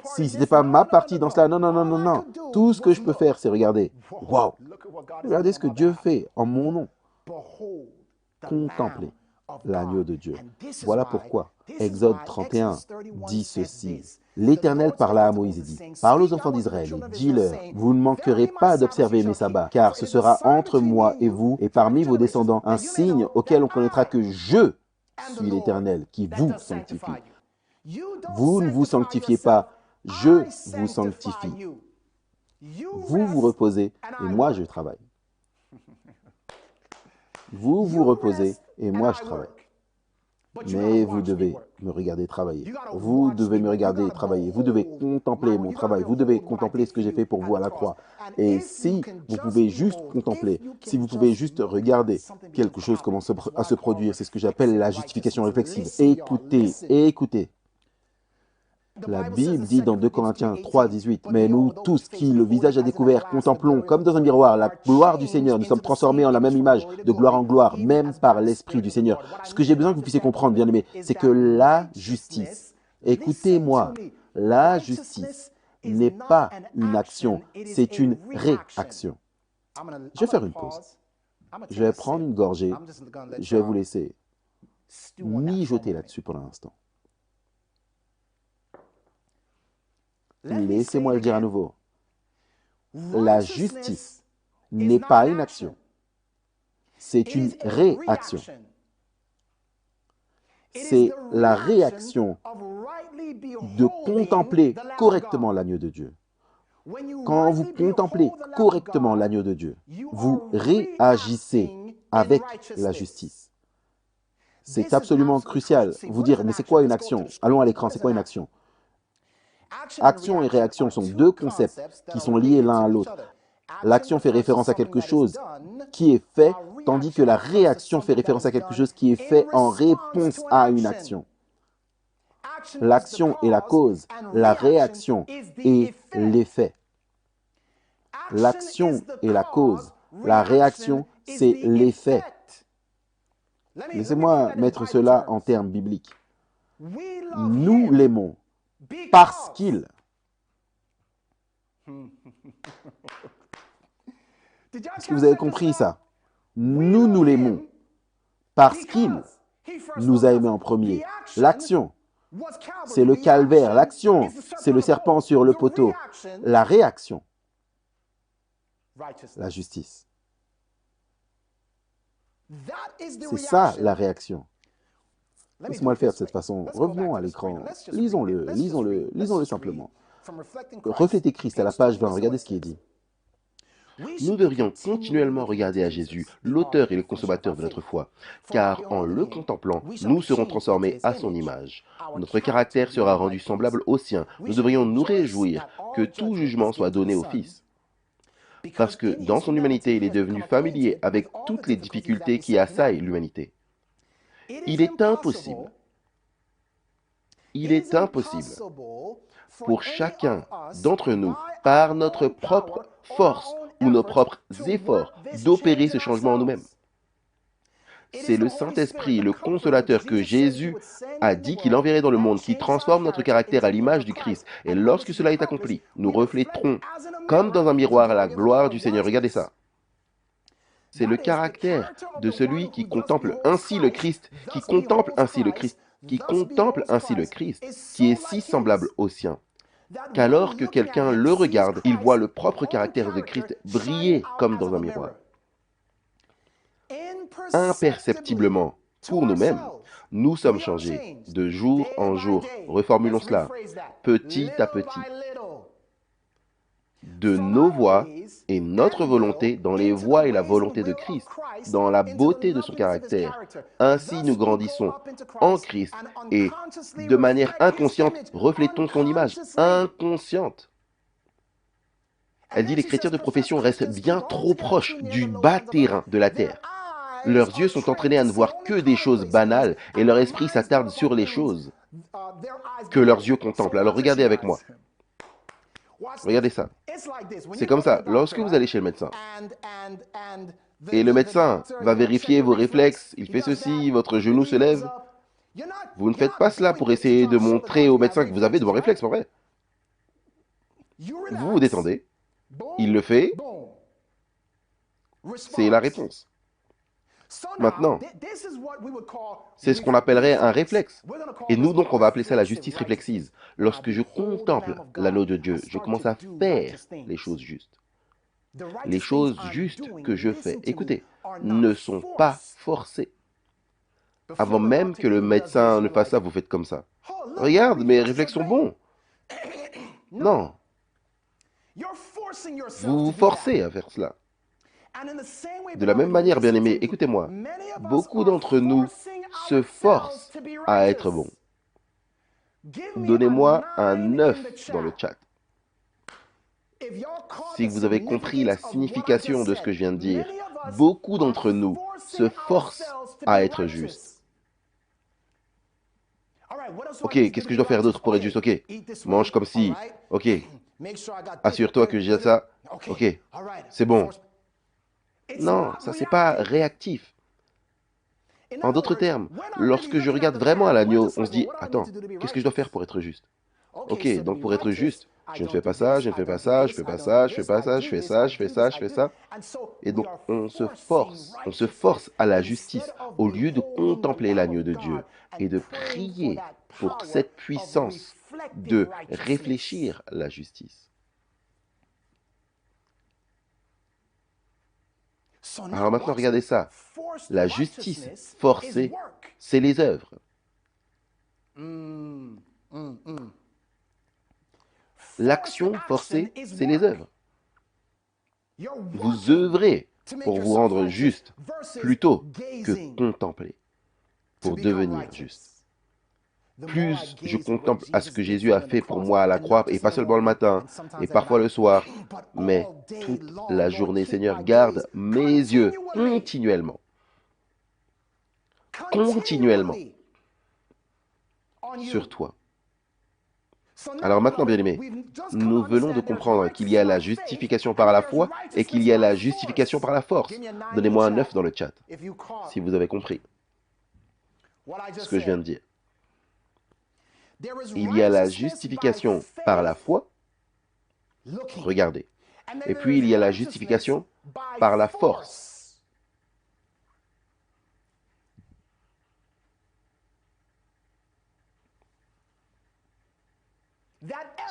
A: Si ce n'était pas ma partie dans cela, non, non, non, non, non. Tout ce que je peux faire, c'est regarder. Waouh! Regardez ce que Dieu fait en mon nom. Contempler l'agneau de Dieu. Voilà pourquoi Exode 31 dit ceci. L'Éternel parla à Moïse et dit, « Parle aux enfants d'Israël et dis-leur, vous ne manquerez pas d'observer mes sabbats, car ce sera entre moi et vous et parmi vos descendants un signe auquel on connaîtra que je suis l'Éternel qui vous sanctifie. Vous ne vous sanctifiez pas, je vous sanctifie. Vous vous reposez et moi je travaille. Vous vous reposez et moi je travaille. Mais vous devez me regarder travailler. Vous devez me regarder travailler. Vous devez contempler mon travail. Vous devez contempler ce que j'ai fait pour vous à la croix. Et si vous pouvez juste contempler, si vous pouvez juste regarder, quelque chose commence à se produire. C'est ce que j'appelle la justification réflexive. Écoutez, écoutez. La Bible dit dans 2 Corinthiens 3, 18, « Mais nous tous qui, le visage à découvert, contemplons comme dans un miroir la gloire du Seigneur, nous sommes transformés en la même image, de gloire en gloire, même par l'Esprit du Seigneur. » Ce que j'ai besoin que vous puissiez comprendre, bien-aimés, c'est que la justice, écoutez-moi, la justice n'est pas une action, c'est une réaction. Je vais faire une pause. Je vais prendre une gorgée. Je vais vous laisser mijoter là-dessus pour l'instant. Laissez-moi le dire à nouveau. La justice n'est pas une action, c'est une réaction. C'est la réaction de contempler correctement l'agneau de Dieu. Quand vous contemplez correctement l'agneau de Dieu, vous réagissez avec la justice. C'est absolument crucial. Vous dire, mais c'est quoi une action? Allons à l'écran, c'est quoi une action? Action et réaction sont deux concepts qui sont liés l'un à l'autre. L'action fait référence à quelque chose qui est fait, tandis que la réaction fait référence à quelque chose qui est fait en réponse à une action. L'action est la cause, la réaction est l'effet. L'action est la cause, la réaction, c'est l'effet. Laissez-moi mettre cela en termes bibliques. Nous l'aimons parce qu'il. Est-ce que vous avez compris ça? Nous l'aimons parce qu'il nous a aimés en premier. L'action, c'est le calvaire. L'action, c'est le serpent sur le poteau. La réaction, la justice. C'est ça la réaction. Laisse-moi le faire de cette façon. Revenons à l'écran. Lisons-le simplement. Reflétez Christ à la page 20. Regardez ce qui est dit. Nous devrions continuellement regarder à Jésus, l'auteur et le consommateur de notre foi, car en le contemplant, nous serons transformés à son image. Notre caractère sera rendu semblable au sien. Nous devrions nous réjouir que tout jugement soit donné au Fils. Parce que dans son humanité, il est devenu familier avec toutes les difficultés qui assaillent l'humanité. Il est impossible pour chacun d'entre nous, par notre propre force ou nos propres efforts, d'opérer ce changement en nous-mêmes. C'est le Saint-Esprit, le consolateur que Jésus a dit qu'il enverrait dans le monde, qui transforme notre caractère à l'image du Christ. Et lorsque cela est accompli, nous refléterons, comme dans un miroir, la gloire du Seigneur. Regardez ça. C'est le caractère de celui qui contemple ainsi le Christ, qui contemple ainsi le Christ, qui est si semblable au sien, qu'alors que quelqu'un le regarde, il voit le propre caractère de Christ briller comme dans un miroir. Imperceptiblement, pour nous-mêmes, nous sommes changés de jour en jour. Reformulons cela, petit à petit, de nos voies et notre volonté dans les voies et la volonté de Christ, dans la beauté de son caractère. Ainsi nous grandissons en Christ et, de manière inconsciente, reflétons son image. Inconsciente. Elle dit, les chrétiens de profession restent bien trop proches du bas terrain de la terre. Leurs yeux sont entraînés à ne voir que des choses banales et leur esprit s'attarde sur les choses que leurs yeux contemplent. Alors regardez avec moi. Regardez ça. C'est comme ça. Lorsque vous allez chez le médecin, et le médecin va vérifier vos réflexes, il fait ceci, votre genou se lève, vous ne faites pas cela pour essayer de montrer au médecin que vous avez de bons réflexes, pas vrai? Vous vous détendez, il le fait, c'est la réponse. Maintenant, c'est ce qu'on appellerait un réflexe. Et nous, donc, on va appeler ça la justice réflexive. Lorsque je contemple l'anneau de Dieu, je commence à faire les choses justes. Les choses justes que je fais, écoutez, ne sont pas forcées. Avant même que le médecin ne fasse ça, vous faites comme ça. Regarde, mes réflexes sont bons. Non, vous vous forcez à faire cela. De la même manière, bien-aimés, écoutez-moi, beaucoup d'entre nous se forcent à être bons. Donnez-moi un 9 dans le chat. Si vous avez compris la signification de ce que je viens de dire, beaucoup d'entre nous se forcent à être justes. Ok, qu'est-ce que je dois faire d'autre pour être juste? Ok, mange comme si. Ok, assure-toi que j'ai ça. Ok, c'est bon. Non, ça c'est pas réactif. En d'autres termes, lorsque je regarde vraiment à l'agneau, on se dit, attends, qu'est-ce que je dois faire pour être juste? Ok, donc pour être juste, je ne fais pas ça, je ne fais pas ça, je fais pas ça, je fais pas ça, je fais ça, je fais ça, je fais ça. Et donc on se force à la justice au lieu de contempler l'agneau de Dieu et de prier pour cette puissance de réfléchir la justice. Alors maintenant, regardez ça. La justice forcée, c'est les œuvres. L'action forcée, c'est les œuvres. Vous œuvrez pour vous rendre juste plutôt que contempler pour devenir juste. Plus je contemple à ce que Jésus a fait pour moi à la croix, et pas seulement le matin, et parfois le soir, mais toute la journée, Seigneur, garde mes yeux continuellement sur toi. Alors maintenant, bien-aimés, nous venons de comprendre qu'il y a la justification par la foi et qu'il y a la justification par la force. Donnez-moi un 9 dans le chat, si vous avez compris ce que je viens de dire. Il y a la justification par la foi, regardez. Et puis il y a la justification par la force.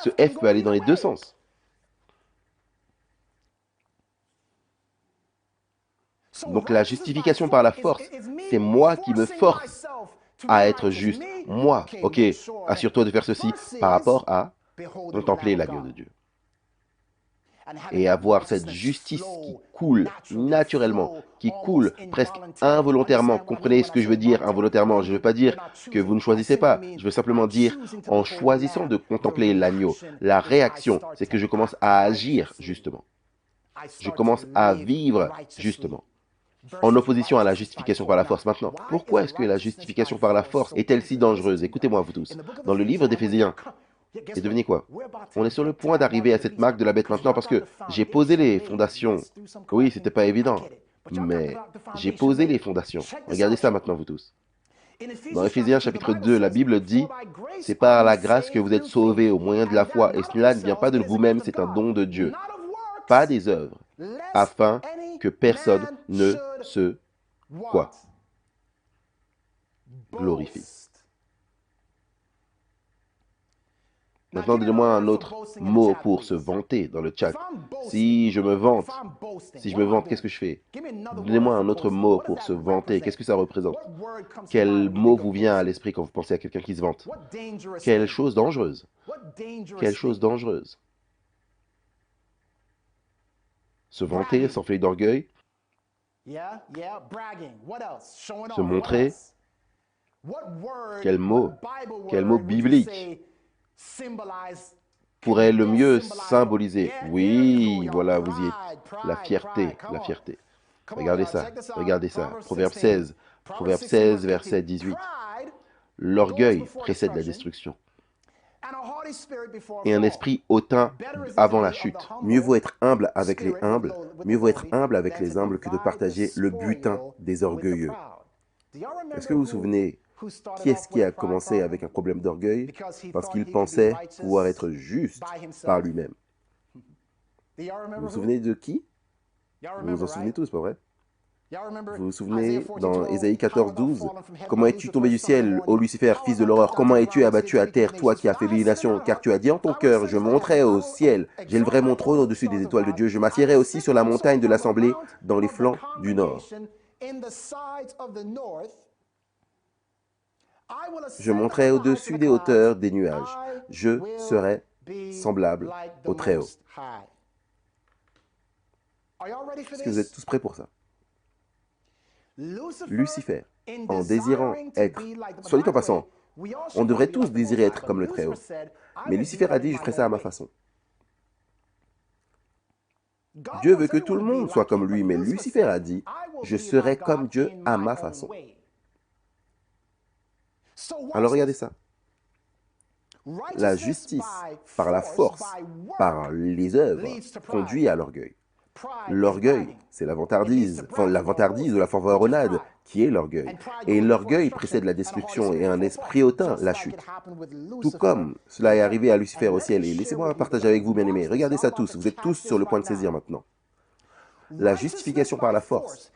A: Ce F peut aller dans les deux sens. Donc la justification par la force, c'est moi qui me force à être juste. Moi, ok, assure-toi de faire ceci par rapport à contempler l'agneau de Dieu. Et avoir cette justice qui coule naturellement, qui coule presque involontairement. Comprenez ce que je veux dire involontairement? Je ne veux pas dire que vous ne choisissez pas. Je veux simplement dire en choisissant de contempler l'agneau. La réaction, c'est que je commence à agir justement. Je commence à vivre justement. En opposition à la justification par la force. Maintenant, pourquoi est-ce que la justification par la force est-elle si dangereuse? Écoutez-moi, vous tous. Dans le livre d'Éphésiens, et devinez quoi? On est sur le point d'arriver à cette marque de la bête maintenant parce que j'ai posé les fondations. Oui, c'était pas évident, mais j'ai posé les fondations. Regardez ça maintenant, vous tous. Dans Éphésiens chapitre 2, la Bible dit, c'est par la grâce que vous êtes sauvés au moyen de la foi, et cela ne vient pas de vous-même, c'est un don de Dieu, pas des œuvres, afin que personne ne se quoi? Glorifie. Maintenant, donnez-moi un autre mot pour se vanter dans le chat. Si je me vante, qu'est-ce que je fais? Donnez-moi un autre mot pour se vanter. Qu'est-ce que ça représente? Quel mot vous vient à l'esprit quand vous pensez à quelqu'un qui se vante? Quelle chose dangereuse. Quelle chose dangereuse. Se vanter, s'enfler d'orgueil, se montrer. Quel mot biblique pourrait le mieux symboliser? Oui, voilà, vous y êtes. La fierté, la fierté. Regardez ça, regardez ça. Proverbe 16, verset 18. L'orgueil précède la destruction. Et un esprit hautain avant la chute. Mieux vaut être humble avec les humbles, que de partager le butin des orgueilleux. Est-ce que vous vous souvenez qui est-ce qui a commencé avec un problème d'orgueil? Parce qu'il pensait pouvoir être juste par lui-même. Vous vous souvenez de qui? Vous vous en souvenez tous, pas vrai? Vous vous souvenez, dans Ésaïe 14, 12, comment es-tu tombé du ciel, ô Lucifer, fils de l'horreur? Comment es-tu abattu à terre, toi qui as affaibli les nations? Car tu as dit en ton cœur, je monterai au ciel, j'élèverai mon trône au-dessus des étoiles de Dieu, je m'assiérai aussi sur la montagne de l'assemblée, dans les flancs du nord. Je monterai au-dessus des hauteurs des nuages. Je serai semblable au Très-Haut. Est-ce que vous êtes tous prêts pour ça? Lucifer, en désirant être, soit dit en passant, on devrait tous désirer être comme le Très-Haut. Mais Lucifer a dit, je ferai ça à ma façon. Dieu veut que tout le monde soit comme lui, mais Lucifer a dit, je serai comme Dieu à ma façon. Alors regardez ça. La justice, par la force, par les œuvres, conduit à l'orgueil. L'orgueil, c'est la vantardise ou la fanfaronnade qui est l'orgueil. Et l'orgueil précède la destruction et un esprit hautain, la chute. Tout comme cela est arrivé à Lucifer au ciel. Et laissez-moi partager avec vous, bien-aimés. Regardez ça tous, vous êtes tous sur le point de saisir maintenant. La justification par la force.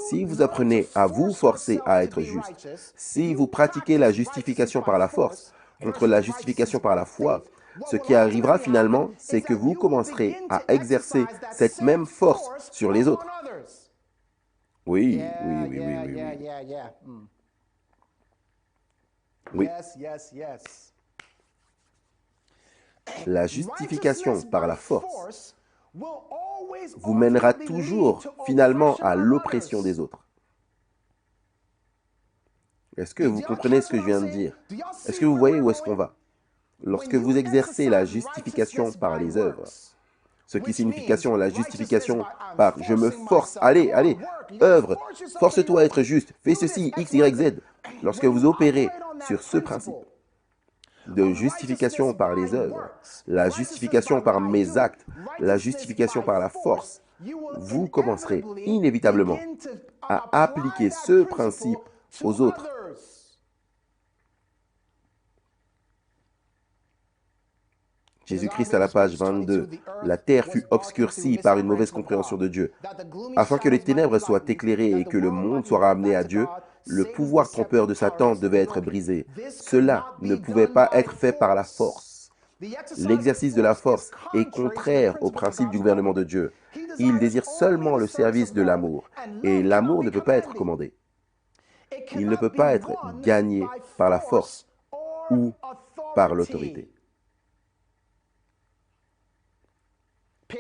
A: Si vous apprenez à vous forcer à être juste, si vous pratiquez la justification par la force contre la justification par la foi, ce qui arrivera finalement, c'est que vous commencerez à exercer cette même force sur les autres. Oui, oui, oui, oui, oui, oui. Oui. La justification par la force vous mènera toujours finalement à l'oppression des autres. Est-ce que vous comprenez ce que je viens de dire? Est-ce que vous voyez où est-ce qu'on va? Lorsque vous exercez la justification par les œuvres, ce qui signifie la justification par « je me force », allez, allez, œuvre, force-toi à être juste, fais ceci, X, Y, Z. Lorsque vous opérez sur ce principe de justification par les œuvres, la justification par mes actes, la justification par la force, vous commencerez inévitablement à appliquer ce principe aux autres. Jésus-Christ à la page 22, la terre fut obscurcie par une mauvaise compréhension de Dieu. Afin que les ténèbres soient éclairées et que le monde soit ramené à Dieu, le pouvoir trompeur de Satan devait être brisé. Cela ne pouvait pas être fait par la force. L'exercice de la force est contraire au principe du gouvernement de Dieu. Il désire seulement le service de l'amour, et l'amour ne peut pas être commandé. Il ne peut pas être gagné par la force ou par l'autorité.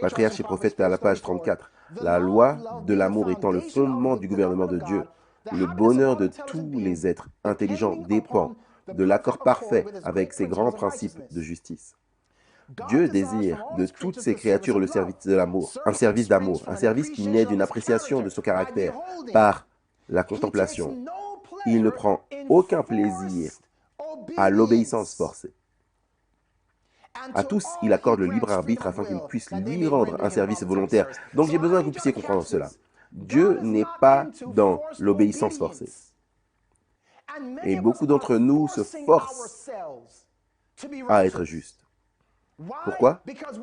A: Patriarche et prophète à la page 34. La loi de l'amour étant le fondement du gouvernement de Dieu, le bonheur de tous les êtres intelligents dépend de l'accord parfait avec ses grands principes de justice. Dieu désire de toutes ses créatures le service de l'amour, un service d'amour, un service qui naît d'une appréciation de son caractère par la contemplation. Il ne prend aucun plaisir à l'obéissance forcée. À tous, il accorde le libre arbitre afin qu'ils puissent lui rendre un service volontaire. Donc j'ai besoin que vous puissiez comprendre cela. Dieu n'est pas dans l'obéissance forcée. Et beaucoup d'entre nous se forcent à être justes. Pourquoi?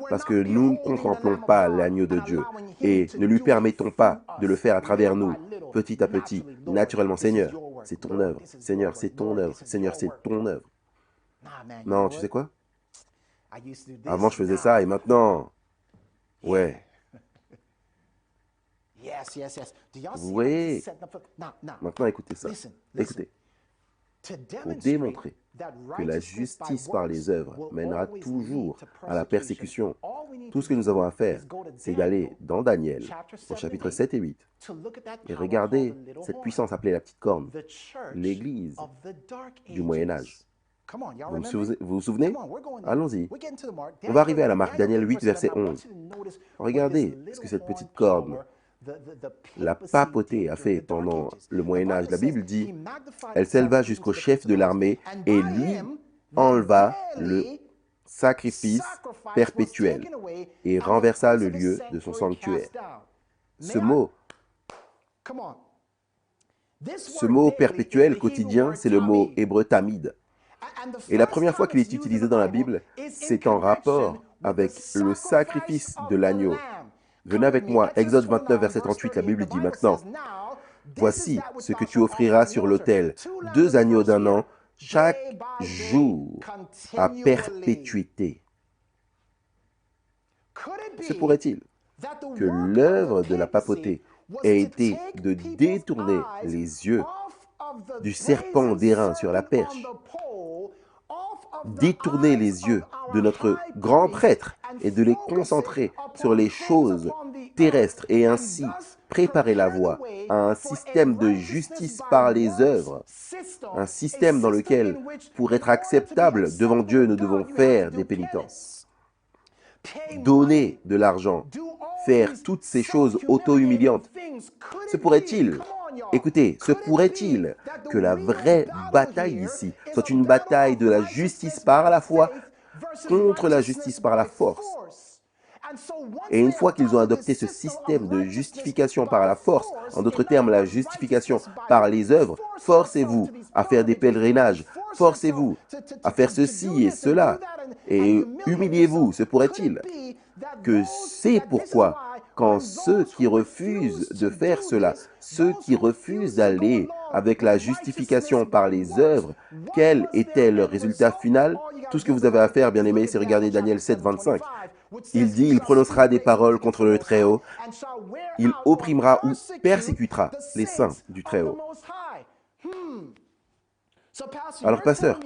A: Parce que nous ne contemplons pas l'agneau de Dieu et ne lui permettons pas de le faire à travers nous, petit à petit, naturellement. Seigneur, c'est ton œuvre. Seigneur, c'est ton œuvre. Seigneur, c'est ton œuvre. Non, tu sais quoi? Avant, je faisais ça et maintenant, ouais. Vous voyez? Maintenant, écoutez ça. Écoutez. Pour démontrer que la justice par les œuvres mènera toujours à la persécution, tout ce que nous avons à faire, c'est d'aller dans Daniel, au chapitre 7 et 8, et regarder cette puissance appelée la petite corne, l'église du Moyen-Âge. Vous vous souvenez? Allons-y. On va arriver à la marque, Daniel 8, verset 11. Regardez ce que cette petite corne, la papauté, a fait pendant le Moyen-Âge. La Bible dit, elle s'éleva jusqu'au chef de l'armée et lui enleva le sacrifice perpétuel et renversa le lieu de son sanctuaire. Ce mot perpétuel, quotidien, c'est le mot hébreu tamid. Et la première fois qu'il est utilisé dans la Bible, c'est en rapport avec le sacrifice de l'agneau. Venez avec moi, Exode 29, verset 38, la Bible dit maintenant, Voici ce que tu offriras sur l'autel, 2 agneaux d'un an, chaque jour, à perpétuité. Se pourrait-il que l'œuvre de la papauté ait été de détourner les yeux du serpent d'airain sur la perche, détourner les yeux de notre grand prêtre et de les concentrer sur les choses terrestres et ainsi préparer la voie à un système de justice par les œuvres, un système dans lequel, pour être acceptable devant Dieu, nous devons faire des pénitences, donner de l'argent, faire toutes ces choses auto-humiliantes. Se pourrait-il, écoutez, se pourrait-il que la vraie bataille ici soit une bataille de la justice par la foi contre la justice par la force? Et une fois qu'ils ont adopté ce système de justification par la force, en d'autres termes la justification par les œuvres, forcez-vous à faire des pèlerinages, forcez-vous à faire ceci et cela, et humiliez-vous. Se pourrait-il que c'est pourquoi, quand ceux qui refusent de faire cela, ceux qui refusent d'aller avec la justification par les œuvres, quel était leur résultat final? Tout ce que vous avez à faire, bien aimé, c'est regarder Daniel 7, 25. Il dit, il prononcera des paroles contre le Très-Haut, il opprimera ou persécutera les saints du Très-Haut. Alors, pasteur,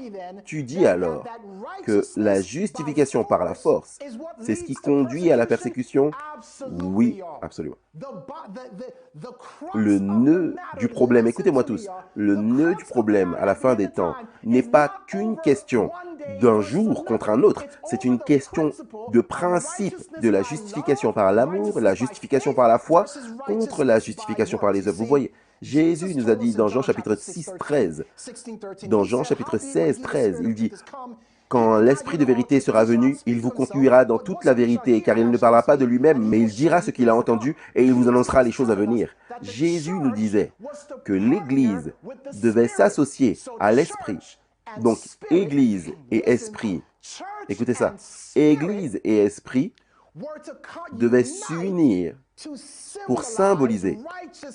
A: tu dis alors que la justification par la force, c'est ce qui conduit à la persécution? Oui, absolument. Le nœud du problème, écoutez-moi tous, le nœud du problème à la fin des temps n'est pas qu'une question d'un jour contre un autre, c'est une question de principe de la justification par l'amour, la justification par la foi contre la justification par les œuvres. Vous voyez, Jésus nous a dit dans Jean chapitre 6, 13, dans Jean chapitre 16, 13, il dit « Quand l'Esprit de vérité sera venu, il vous conduira dans toute la vérité, car il ne parlera pas de lui-même, mais il dira ce qu'il a entendu et il vous annoncera les choses à venir. » Jésus nous disait que l'Église devait s'associer à l'Esprit. Donc, Église et Esprit, écoutez ça, Église et Esprit devaient s'unir pour symboliser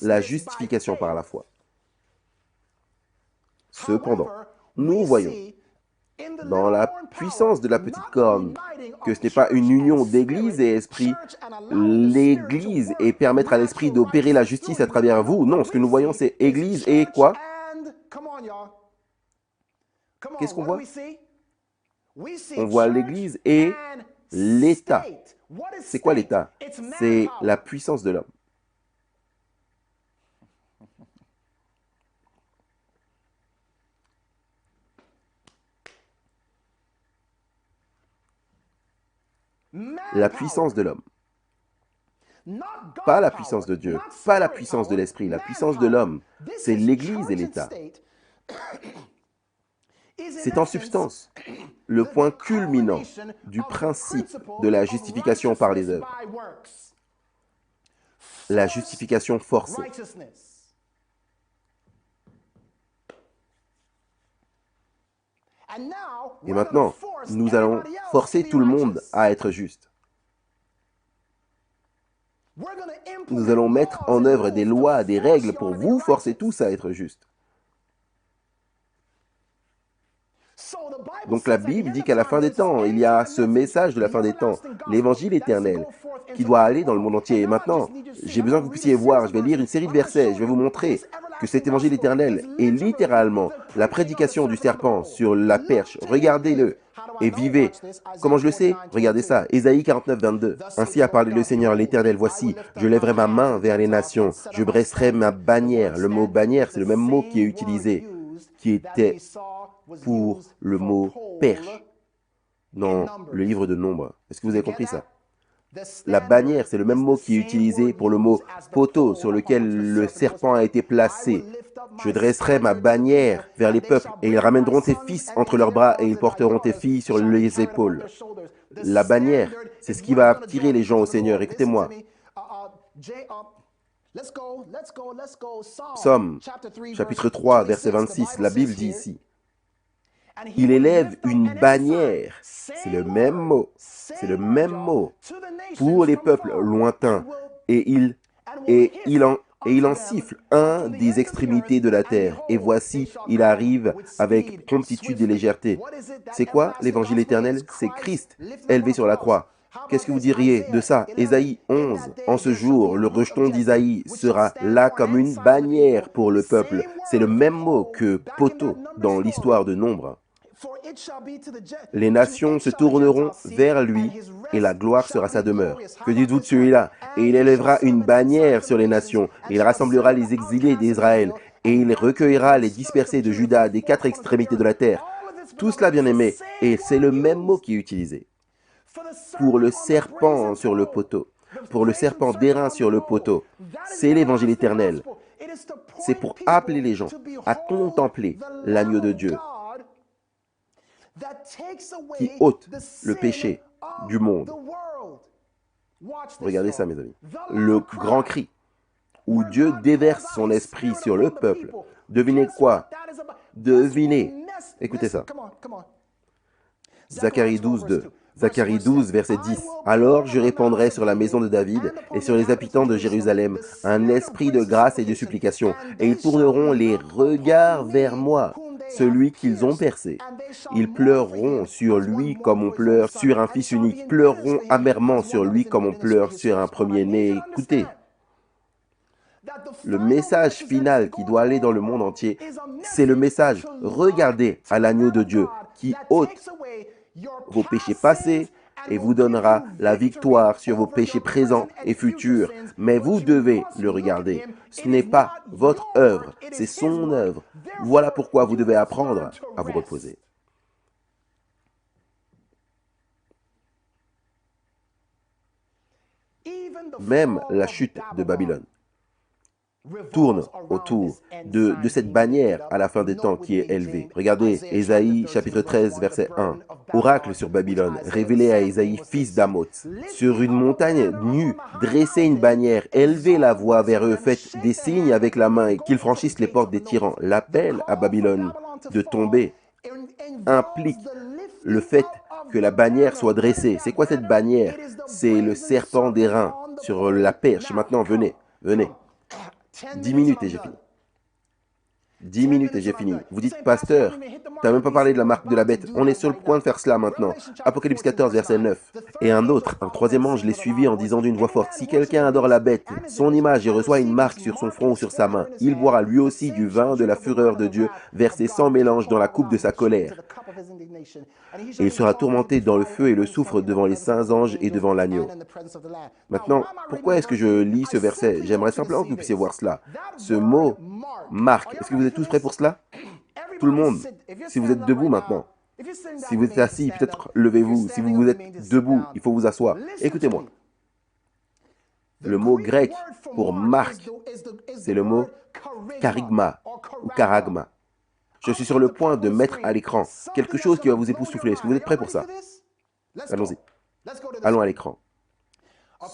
A: la justification par la foi. Cependant, nous voyons dans la puissance de la petite corne que ce n'est pas une union d'église et esprit, l'église et permettre à l'esprit d'opérer la justice à travers vous. Non, ce que nous voyons, c'est église et quoi? Qu'est-ce qu'on voit? On voit l'église et l'État. C'est quoi l'État? C'est la puissance de l'homme. La puissance de l'homme. Pas la puissance de Dieu, pas la puissance de l'esprit, la puissance de l'homme. C'est l'Église et l'État. C'est en substance le point culminant du principe de la justification par les œuvres. La justification forcée. Et maintenant, nous allons forcer tout le monde à être juste. Nous allons mettre en œuvre des lois, des règles pour vous forcer tous à être justes. Donc la Bible dit qu'à la fin des temps, il y a ce message de la fin des temps, l'évangile éternel, qui doit aller dans le monde entier. Et maintenant, j'ai besoin que vous puissiez voir, je vais lire une série de versets, je vais vous montrer que cet évangile éternel est littéralement la prédication du serpent sur la perche. Regardez-le et vivez. Comment je le sais? Regardez ça, Ésaïe 49, 22. Ainsi a parlé le Seigneur l'Éternel, voici, je lèverai ma main vers les nations, je dresserai ma bannière. Le mot bannière, c'est le même mot qui est utilisé, qui était pour le mot perche dans le livre de Nombres. Est-ce que vous avez compris ça? La bannière, c'est le même mot qui est utilisé pour le mot poteau sur lequel le serpent a été placé. Je dresserai ma bannière vers les peuples et ils ramèneront tes fils entre leurs bras et ils porteront tes filles sur les épaules. La bannière, c'est ce qui va attirer les gens au Seigneur. Écoutez-moi. Psaume, chapitre 3, verset 26, la Bible dit ici. Il élève une bannière, c'est le même mot, pour les peuples lointains, et il et il en siffle un des extrémités de la terre. Et voici, il arrive avec promptitude et légèreté. C'est quoi l'évangile éternel? C'est Christ élevé sur la croix. Qu'est-ce que vous diriez de ça? Ésaïe 11. En ce jour, le rejeton d'Isaïe sera là comme une bannière pour le peuple. C'est le même mot que poteau dans l'histoire de Nombre. Les nations se tourneront vers lui et la gloire sera sa demeure. Que dites-vous de celui-là? Et il élèvera une bannière sur les nations. Il rassemblera les exilés d'Israël et il recueillera les dispersés de Juda des quatre extrémités de la terre. Tout cela, bien aimé, et c'est le même mot qui est utilisé. Pour le serpent sur le poteau, pour le serpent d'airain sur le poteau, c'est l'évangile éternel. C'est pour appeler les gens à contempler l'agneau de Dieu qui ôte le péché du monde. Regardez ça, mes amis. Le grand cri où Dieu déverse son esprit sur le peuple. Devinez quoi? Devinez. Écoutez ça. Zacharie 12, 2. Zacharie 12, verset 10. Alors je répandrai sur la maison de David et sur les habitants de Jérusalem un esprit de grâce et de supplication, et ils tourneront les regards vers moi, celui qu'ils ont percé. Ils pleureront sur lui comme on pleure sur un fils unique, pleureront amèrement sur lui comme on pleure sur un premier-né. Écoutez, le message final qui doit aller dans le monde entier, c'est le message « Regardez à l'agneau de Dieu qui ôte vos péchés passés et vous donnera la victoire sur vos péchés présents et futurs. Mais vous devez le regarder. Ce n'est pas votre œuvre, c'est son œuvre. Voilà pourquoi vous devez apprendre à vous reposer. Même la chute de Babylone tourne autour de cette bannière à la fin des temps qui est élevée. Regardez, Ésaïe chapitre 13, verset 1. Oracle sur Babylone, révélé à Ésaïe, fils d'Amoz. Sur une montagne nue, dressez une bannière, élevez la voix vers eux, faites des signes avec la main et qu'ils franchissent les portes des tyrans. L'appel à Babylone de tomber implique le fait que la bannière soit dressée. C'est quoi cette bannière? C'est le serpent d'airain sur la perche. Maintenant, venez, venez. 10 minutes et j'ai fini. 10 minutes et j'ai fini. Vous dites, pasteur, tu n'as même pas parlé de la marque de la bête. On est sur le point de faire cela maintenant. Apocalypse 14, verset 9. Et un troisième ange les suivit en disant d'une voix forte, si quelqu'un adore la bête, son image et reçoit une marque sur son front ou sur sa main, il boira lui aussi du vin de la fureur de Dieu, versé sans mélange dans la coupe de sa colère. Et il sera tourmenté dans le feu et le soufre devant les saints anges et devant l'agneau. Maintenant, pourquoi est-ce que je lis ce verset? J'aimerais simplement que vous puissiez voir cela. Ce mot marque, est-ce que vous êtes tous prêts pour cela? Tout le monde, si vous êtes debout maintenant. Si vous êtes assis, peut-être levez-vous. Si vous êtes debout, il faut vous asseoir. Écoutez-moi. Le mot grec pour marque, c'est le mot charigma ou charagma. Je suis sur le point de mettre à l'écran quelque chose qui va vous époustoufler. Est-ce que vous êtes prêts pour ça? Allons-y. Allons à l'écran.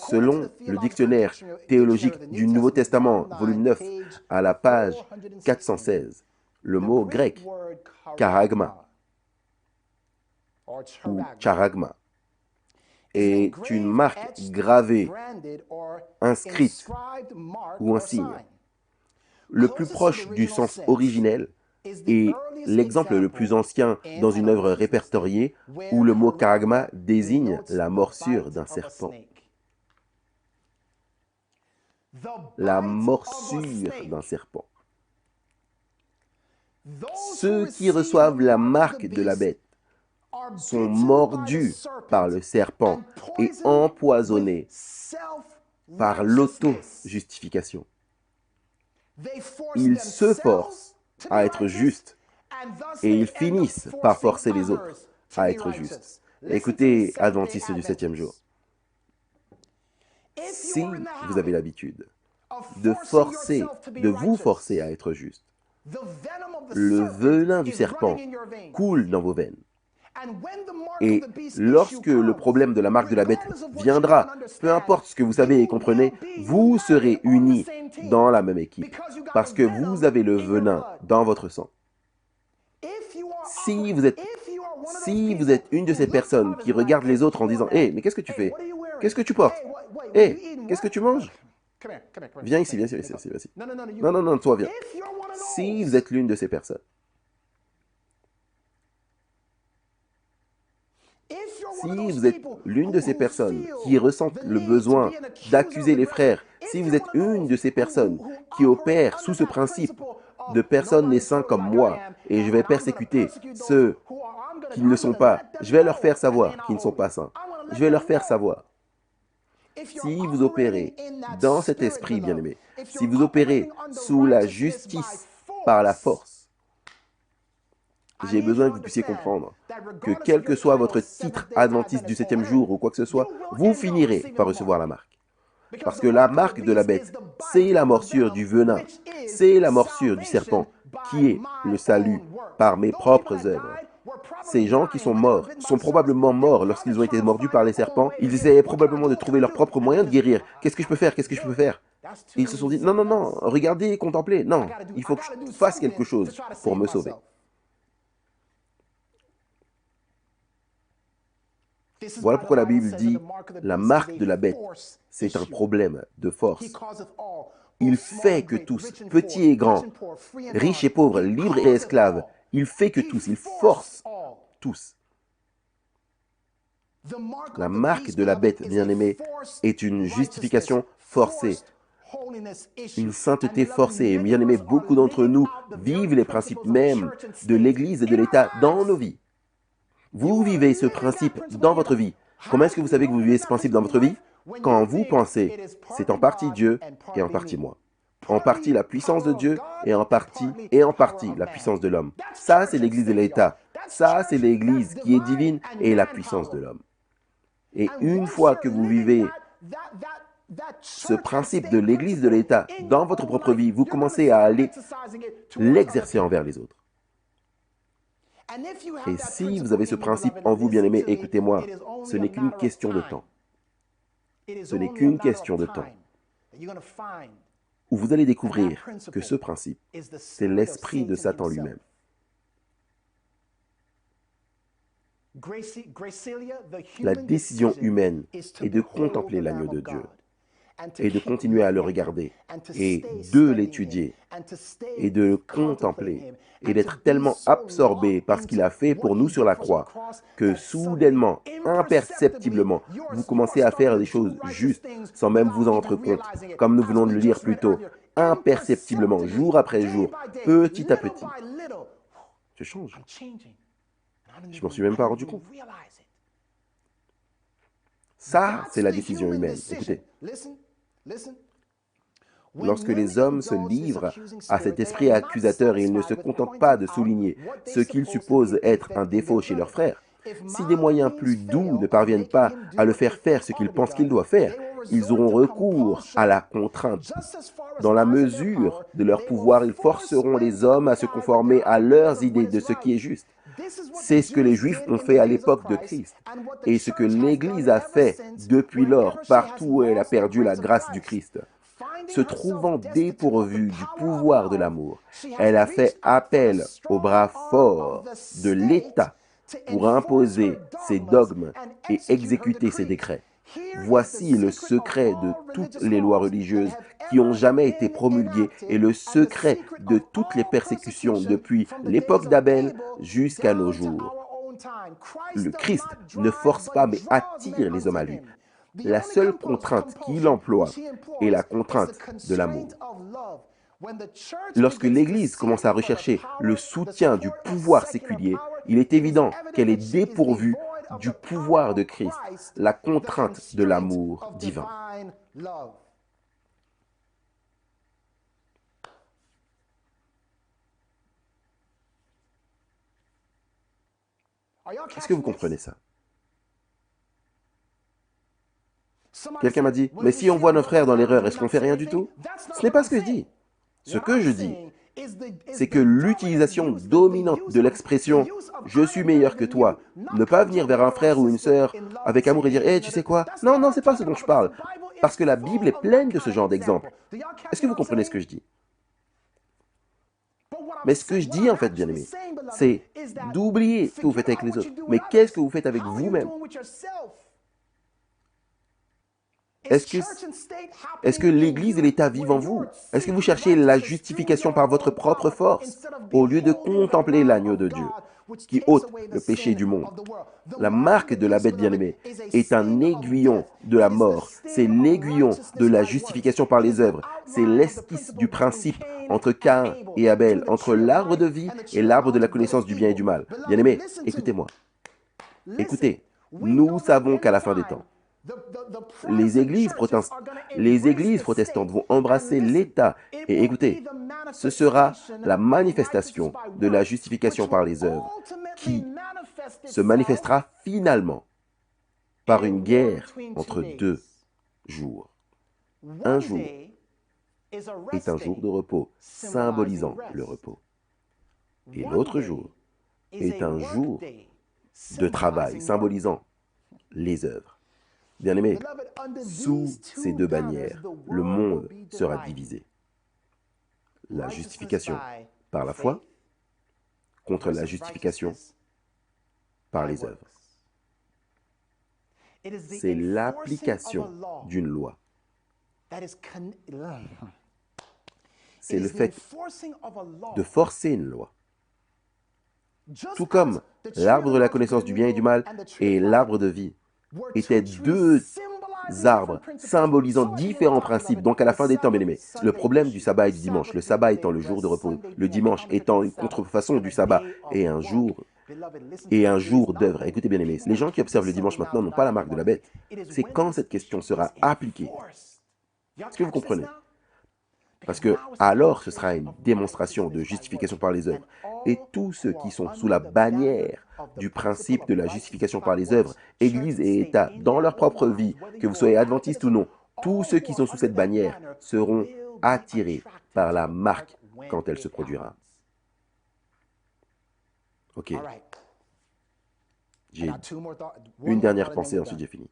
A: Selon le dictionnaire théologique du Nouveau Testament, volume 9, à la page 416, le mot grec charagma ou charagma est une marque gravée, inscrite ou un signe. Le plus proche du sens originel est l'exemple le plus ancien dans une œuvre répertoriée où le mot charagma désigne la morsure d'un serpent. La morsure d'un serpent. Ceux qui reçoivent la marque de la bête sont mordus par le serpent et empoisonnés par l'auto-justification. Ils se forcent à être justes et ils finissent par forcer les autres à être justes. Écoutez, adventistes du 7e jour. Si vous avez l'habitude de vous forcer à être juste, le venin du serpent coule dans vos veines. Et lorsque le problème de la marque de la bête viendra, peu importe ce que vous savez et comprenez, vous serez unis dans la même équipe parce que vous avez le venin dans votre sang. Si vous êtes une de ces personnes qui regardent les autres en disant « Hé, mais qu'est-ce que tu fais? Qu'est-ce que tu portes? Hé, qu'est-ce que tu manges? Viens ici, viens ici, viens ici, viens ici. Non, non, non, toi viens. Si vous êtes l'une de ces personnes, si vous êtes l'une de ces personnes qui ressentent le besoin d'accuser les frères, si vous êtes une de ces personnes qui opèrent sous ce principe de personnes n'est saint comme moi, et je vais persécuter ceux qui ne le sont pas, je vais leur faire savoir qu'ils ne sont pas saints. Je vais leur faire savoir. Si vous opérez dans cet esprit, bien-aimé, si vous opérez sous la justice par la force, j'ai besoin que vous puissiez comprendre que quel que soit votre titre adventiste du 7e jour ou quoi que ce soit, vous finirez par recevoir la marque. Parce que la marque de la bête, c'est la morsure du venin, c'est la morsure du serpent, qui est le salut par mes propres œuvres. Ces gens qui sont morts sont probablement morts lorsqu'ils ont été mordus par les serpents. Ils essayaient probablement de trouver leur propre moyen de guérir. Qu'est-ce que je peux faire? Qu'est-ce que je peux faire? Et ils se sont dit, non, non, non, regardez et contemplez. Non, il faut que je fasse quelque chose pour me sauver. Voilà pourquoi la Bible dit, la marque de la bête, c'est un problème de force. Il fait que tous, petits et grands, riches et pauvres, libres et esclaves, il fait que tous, il force tous. La marque de la bête, bien-aimée, est une justification forcée, une sainteté forcée. Et bien-aimés, beaucoup d'entre nous vivent les principes mêmes de l'Église et de l'État dans nos vies. Vous vivez ce principe dans votre vie. Comment est-ce que vous savez que vous vivez ce principe dans votre vie? Quand vous pensez, c'est en partie Dieu et en partie moi. En partie la puissance de Dieu et en partie la puissance de l'homme. Ça, c'est l'Église et l'État. Ça, c'est l'Église qui est divine et la puissance de l'homme. Et une fois que vous vivez ce principe de l'Église de l'État dans votre propre vie, vous commencez à aller l'exercer envers les autres. Et si vous avez ce principe en vous, bien-aimés, écoutez-moi, ce n'est qu'une question de temps. Ce n'est qu'une question de temps où vous allez découvrir que ce principe, c'est l'esprit de Satan lui-même. La décision humaine est de contempler l'agneau de Dieu et de continuer à le regarder et de l'étudier et de le contempler et d'être tellement absorbé par ce qu'il a fait pour nous sur la croix que soudainement, imperceptiblement, vous commencez à faire des choses justes sans même vous en rendre compte, comme nous venons de le lire plus tôt, imperceptiblement, jour après jour, petit à petit. Je change. Je m'en suis même pas rendu compte. Ça, c'est la décision humaine. Écoutez. Lorsque les hommes se livrent à cet esprit accusateur et ils ne se contentent pas de souligner ce qu'ils supposent être un défaut chez leurs frères, si des moyens plus doux ne parviennent pas à le faire faire ce qu'ils pensent qu'il doit faire, ils auront recours à la contrainte. Dans la mesure de leur pouvoir, ils forceront les hommes à se conformer à leurs idées de ce qui est juste. C'est ce que les Juifs ont fait à l'époque de Christ et ce que l'Église a fait depuis lors partout où elle a perdu la grâce du Christ. Se trouvant dépourvue du pouvoir de l'amour, elle a fait appel au bras fort de l'État pour imposer ses dogmes et exécuter ses décrets. Voici le secret de toutes les lois religieuses qui ont jamais été promulguées et le secret de toutes les persécutions depuis l'époque d'Abel jusqu'à nos jours. Le Christ ne force pas mais attire les hommes à lui. La seule contrainte qu'il emploie est la contrainte de l'amour. Lorsque l'Église commence à rechercher le soutien du pouvoir séculier, il est évident qu'elle est dépourvue du pouvoir de Christ, la contrainte de l'amour divin. Est-ce que vous comprenez ça? Quelqu'un m'a dit, mais si on voit nos frères dans l'erreur, est-ce qu'on fait rien du tout? Ce n'est pas ce que je dis. Ce que je dis, c'est que l'utilisation dominante de l'expression « je suis meilleur que toi », ne pas venir vers un frère ou une sœur avec amour et dire « hey, tu sais quoi? Non, non, c'est pas ce dont je parle. » Parce que la Bible est pleine de ce genre d'exemples. Est-ce que vous comprenez ce que je dis? Mais ce que je dis en fait, bien aimé, c'est d'oublier ce que vous faites avec les autres. Mais qu'est-ce que vous faites avec vous-même? Est-ce que, est-ce que l'Église et l'État vivent en vous? Est-ce que vous cherchez la justification par votre propre force, au lieu de contempler l'agneau de Dieu, qui ôte le péché du monde? La marque de la bête bien-aimée est un aiguillon de la mort. C'est l'aiguillon de la justification par les œuvres. C'est l'esquisse du principe entre Caïn et Abel, entre l'arbre de vie et l'arbre de la connaissance du bien et du mal. Bien-aimés, écoutez-moi. Écoutez, nous savons qu'à la fin des temps, les églises protestantes vont embrasser l'État. Et écoutez, ce sera la manifestation de la justification par les œuvres qui se manifestera finalement par une guerre entre deux jours. Un jour est un jour de repos, symbolisant le repos. Et l'autre jour est un jour de travail, symbolisant les œuvres. Bien-aimés, sous ces deux bannières, le monde sera divisé. La justification par la foi contre la justification par les œuvres. C'est l'application d'une loi. C'est le fait de forcer une loi. Tout comme l'arbre de la connaissance du bien et du mal et l'arbre de vie étaient deux arbres symbolisant différents principes. Donc à la fin des temps, bien aimés, le problème du sabbat et du dimanche, le sabbat étant le jour de repos, le dimanche étant une contrefaçon du sabbat et un jour d'œuvre. Écoutez bien aimés, les gens qui observent le dimanche maintenant n'ont pas la marque de la bête. C'est quand cette question sera appliquée. Est-ce que vous comprenez? Parce que alors ce sera une démonstration de justification par les œuvres. Et tous ceux qui sont sous la bannière du principe de la justification par les œuvres, Église et État, dans leur propre vie, que vous soyez adventiste ou non, tous ceux qui sont sous cette bannière seront attirés par la marque quand elle se produira. Ok. J'ai une dernière pensée, ensuite j'ai fini.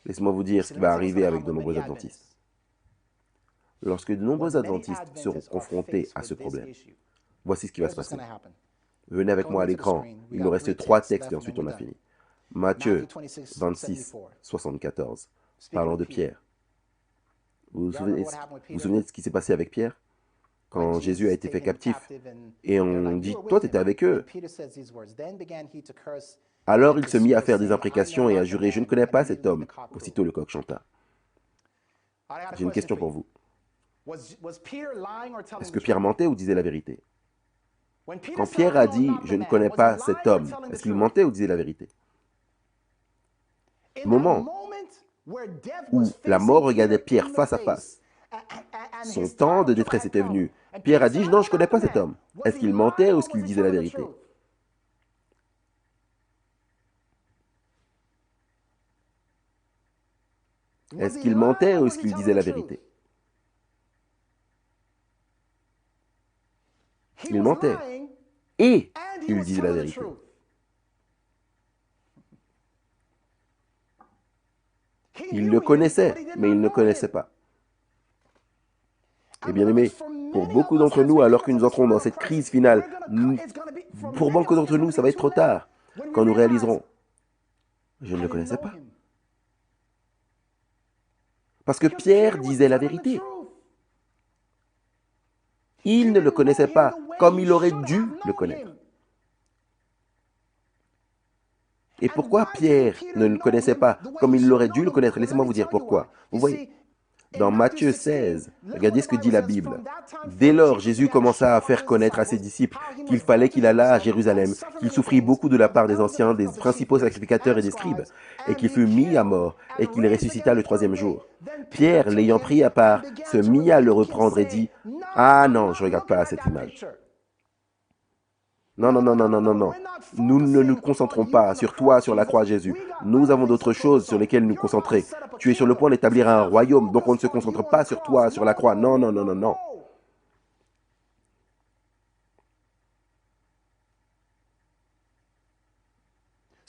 A: Laissez-moi vous dire ce qui va arriver avec de nombreux adventistes. Lorsque de nombreux adventistes seront confrontés à ce problème, voici ce qui va se passer. Venez avec moi à l'écran. Il nous reste 3 textes et ensuite on a fini. Matthieu 26, 74, parlant de Pierre. Vous vous souvenez de ce qui s'est passé avec Pierre? Quand Jésus a été fait captif et on dit, toi tu étais avec eux. Alors il se mit à faire des imprécations et à jurer, je ne connais pas cet homme. Aussitôt le coq chanta. J'ai une question pour vous. Est-ce que Pierre mentait ou disait la vérité? Quand Pierre a dit « Je ne connais pas cet homme », est-ce qu'il mentait ou disait la vérité? Au moment où la mort regardait Pierre face à face, son temps de détresse était venu. Pierre a dit « Non, je ne connais pas cet homme ». Est-ce qu'il mentait ou est-ce qu'il disait la vérité? Est-ce qu'il mentait ou est-ce qu'il disait la vérité? Il mentait. Et il disait la vérité. Il le connaissait, mais il ne connaissait pas. Et bien aimé, pour beaucoup d'entre nous, alors que nous entrons dans cette crise finale, pour beaucoup d'entre nous, ça va être trop tard, quand nous réaliserons, je ne le connaissais pas. Parce que Pierre disait la vérité. Il ne le connaissait pas comme il aurait dû le connaître. Et pourquoi Pierre ne le connaissait pas comme il l'aurait dû le connaître? Laissez-moi vous dire pourquoi. Vous voyez, dans Matthieu 16, regardez ce que dit la Bible. Dès lors, Jésus commença à faire connaître à ses disciples qu'il fallait qu'il allât à Jérusalem, qu'il souffrit beaucoup de la part des anciens, des principaux sacrificateurs et des scribes, et qu'il fut mis à mort, et qu'il ressuscita le 3e jour. Pierre, l'ayant pris à part, se mit à le reprendre et dit, « Ah non, je ne regarde pas à cette image. Non, non, non, non, non, non, non. Nous ne nous concentrons pas sur toi, sur la croix, Jésus. Nous avons d'autres choses sur lesquelles nous concentrer. Tu es sur le point d'établir un royaume, donc on ne se concentre pas sur toi, sur la croix. Non, non, non, non, non.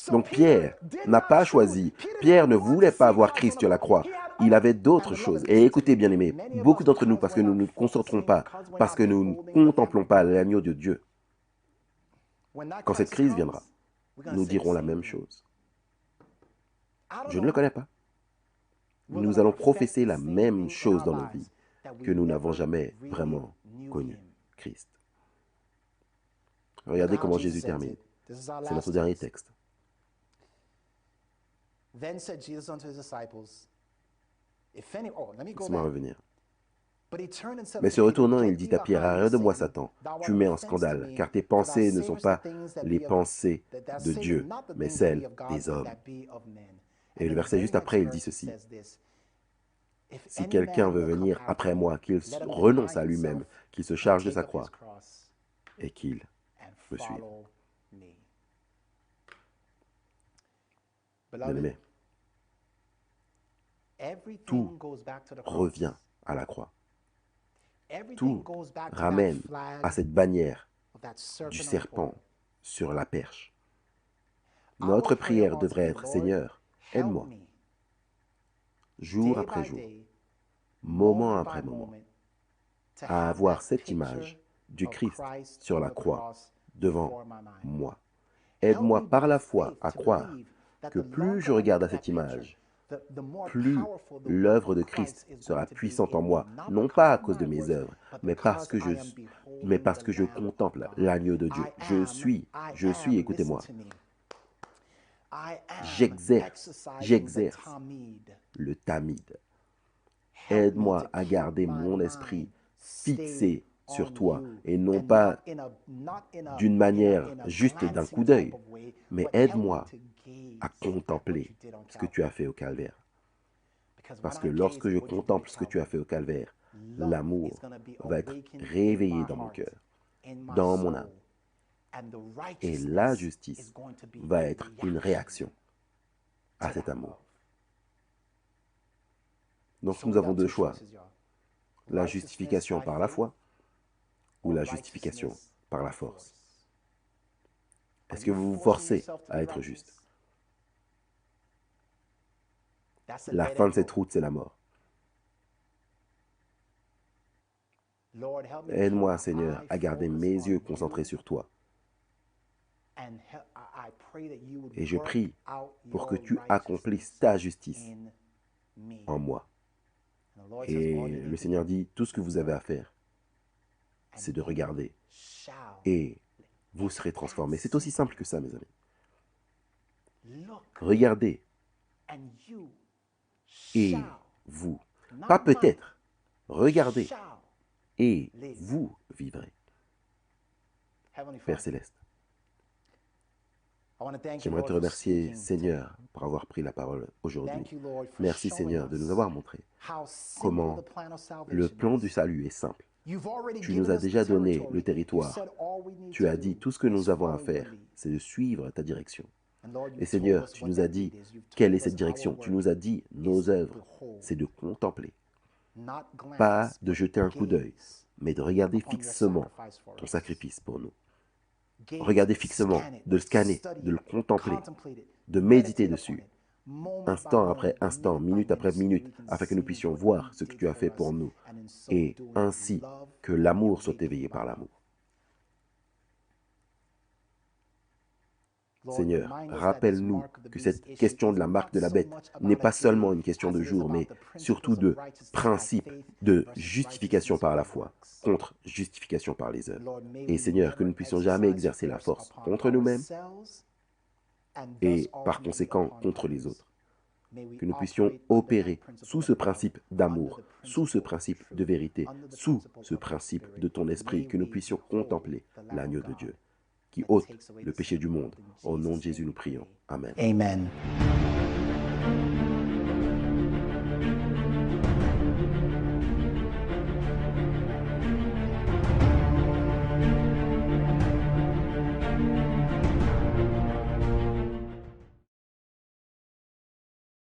A: Donc Pierre n'a pas choisi. Pierre ne voulait pas voir Christ sur la croix. Il avait d'autres choses. Et écoutez, bien-aimés, beaucoup d'entre nous, parce que nous ne nous concentrons pas, parce que nous ne contemplons pas l'agneau de Dieu, quand cette crise viendra, nous dirons la même chose. Je ne le connais pas. nous allons professer la même chose dans nos vies, que nous n'avons jamais vraiment connu Christ. Regardez comment Jésus termine. C'est notre dernier texte. Laissez-moi revenir. Mais se retournant, il dit à Pierre, arrête de moi, Satan, tu mets en scandale, car tes pensées ne sont pas les pensées de Dieu, mais celles des hommes. Et le verset juste après, il dit ceci. Si quelqu'un veut venir après moi, qu'il renonce à lui-même, qu'il se charge de sa croix et qu'il me suive. Bien-aimé, tout revient à la croix. Tout ramène à cette bannière du serpent sur la perche. Notre prière devrait être, Seigneur, aide-moi, jour après jour, moment après moment, à avoir cette image du Christ sur la croix devant moi. Aide-moi par la foi à croire que plus je regarde à cette image, plus l'œuvre de Christ sera puissante en moi, non pas à cause de mes œuvres, mais parce que je contemple l'agneau de Dieu. Je suis, écoutez-moi, j'exerce le tamid. Aide-moi à garder mon esprit fixé sur toi, et non pas d'une manière juste d'un coup d'œil, mais aide-moi à contempler ce que tu as fait au calvaire. Parce que lorsque je contemple ce que tu as fait au calvaire, l'amour va être réveillé dans mon cœur, dans mon âme. Et la justice va être une réaction à cet amour. Donc nous avons deux choix, la justification par la foi ou la justification par la force. Est-ce que vous vous forcez à être juste? La fin de cette route, c'est la mort. Aide-moi, Seigneur, à garder mes yeux concentrés sur toi. Et je prie pour que tu accomplisses ta justice en moi. Et le Seigneur dit, tout ce que vous avez à faire, c'est de regarder. Et vous serez transformés. C'est aussi simple que ça, mes amis. Regardez. Et vous. Pas peut-être. Regardez. Et vous vivrez. Père Céleste, j'aimerais te remercier, Seigneur, pour avoir pris la parole aujourd'hui. Merci, Seigneur, de nous avoir montré comment le plan du salut est simple. Tu nous as déjà donné le territoire. Tu as dit, tout ce que nous avons à faire, c'est de suivre ta direction. Et Seigneur, tu nous as dit, quelle est cette direction? Tu nous as dit, nos œuvres, c'est de contempler. Pas de jeter un coup d'œil, mais de regarder fixement ton sacrifice pour nous. Regarder fixement, de le scanner, de le contempler, de méditer dessus, instant après instant, minute après minute, afin que nous puissions voir ce que tu as fait pour nous, et ainsi que l'amour soit éveillé par l'amour. Seigneur, rappelle-nous que cette question de la marque de la bête n'est pas seulement une question de jour, mais surtout de principe de justification par la foi, contre justification par les œuvres. Et Seigneur, que nous ne puissions jamais exercer la force contre nous-mêmes et par conséquent contre les autres. Que nous puissions opérer sous ce principe d'amour, sous ce principe de vérité, sous ce principe de ton esprit, que nous puissions contempler l'agneau de Dieu qui ôte le péché du monde. Au nom de Jésus, nous prions. Amen.
B: Amen.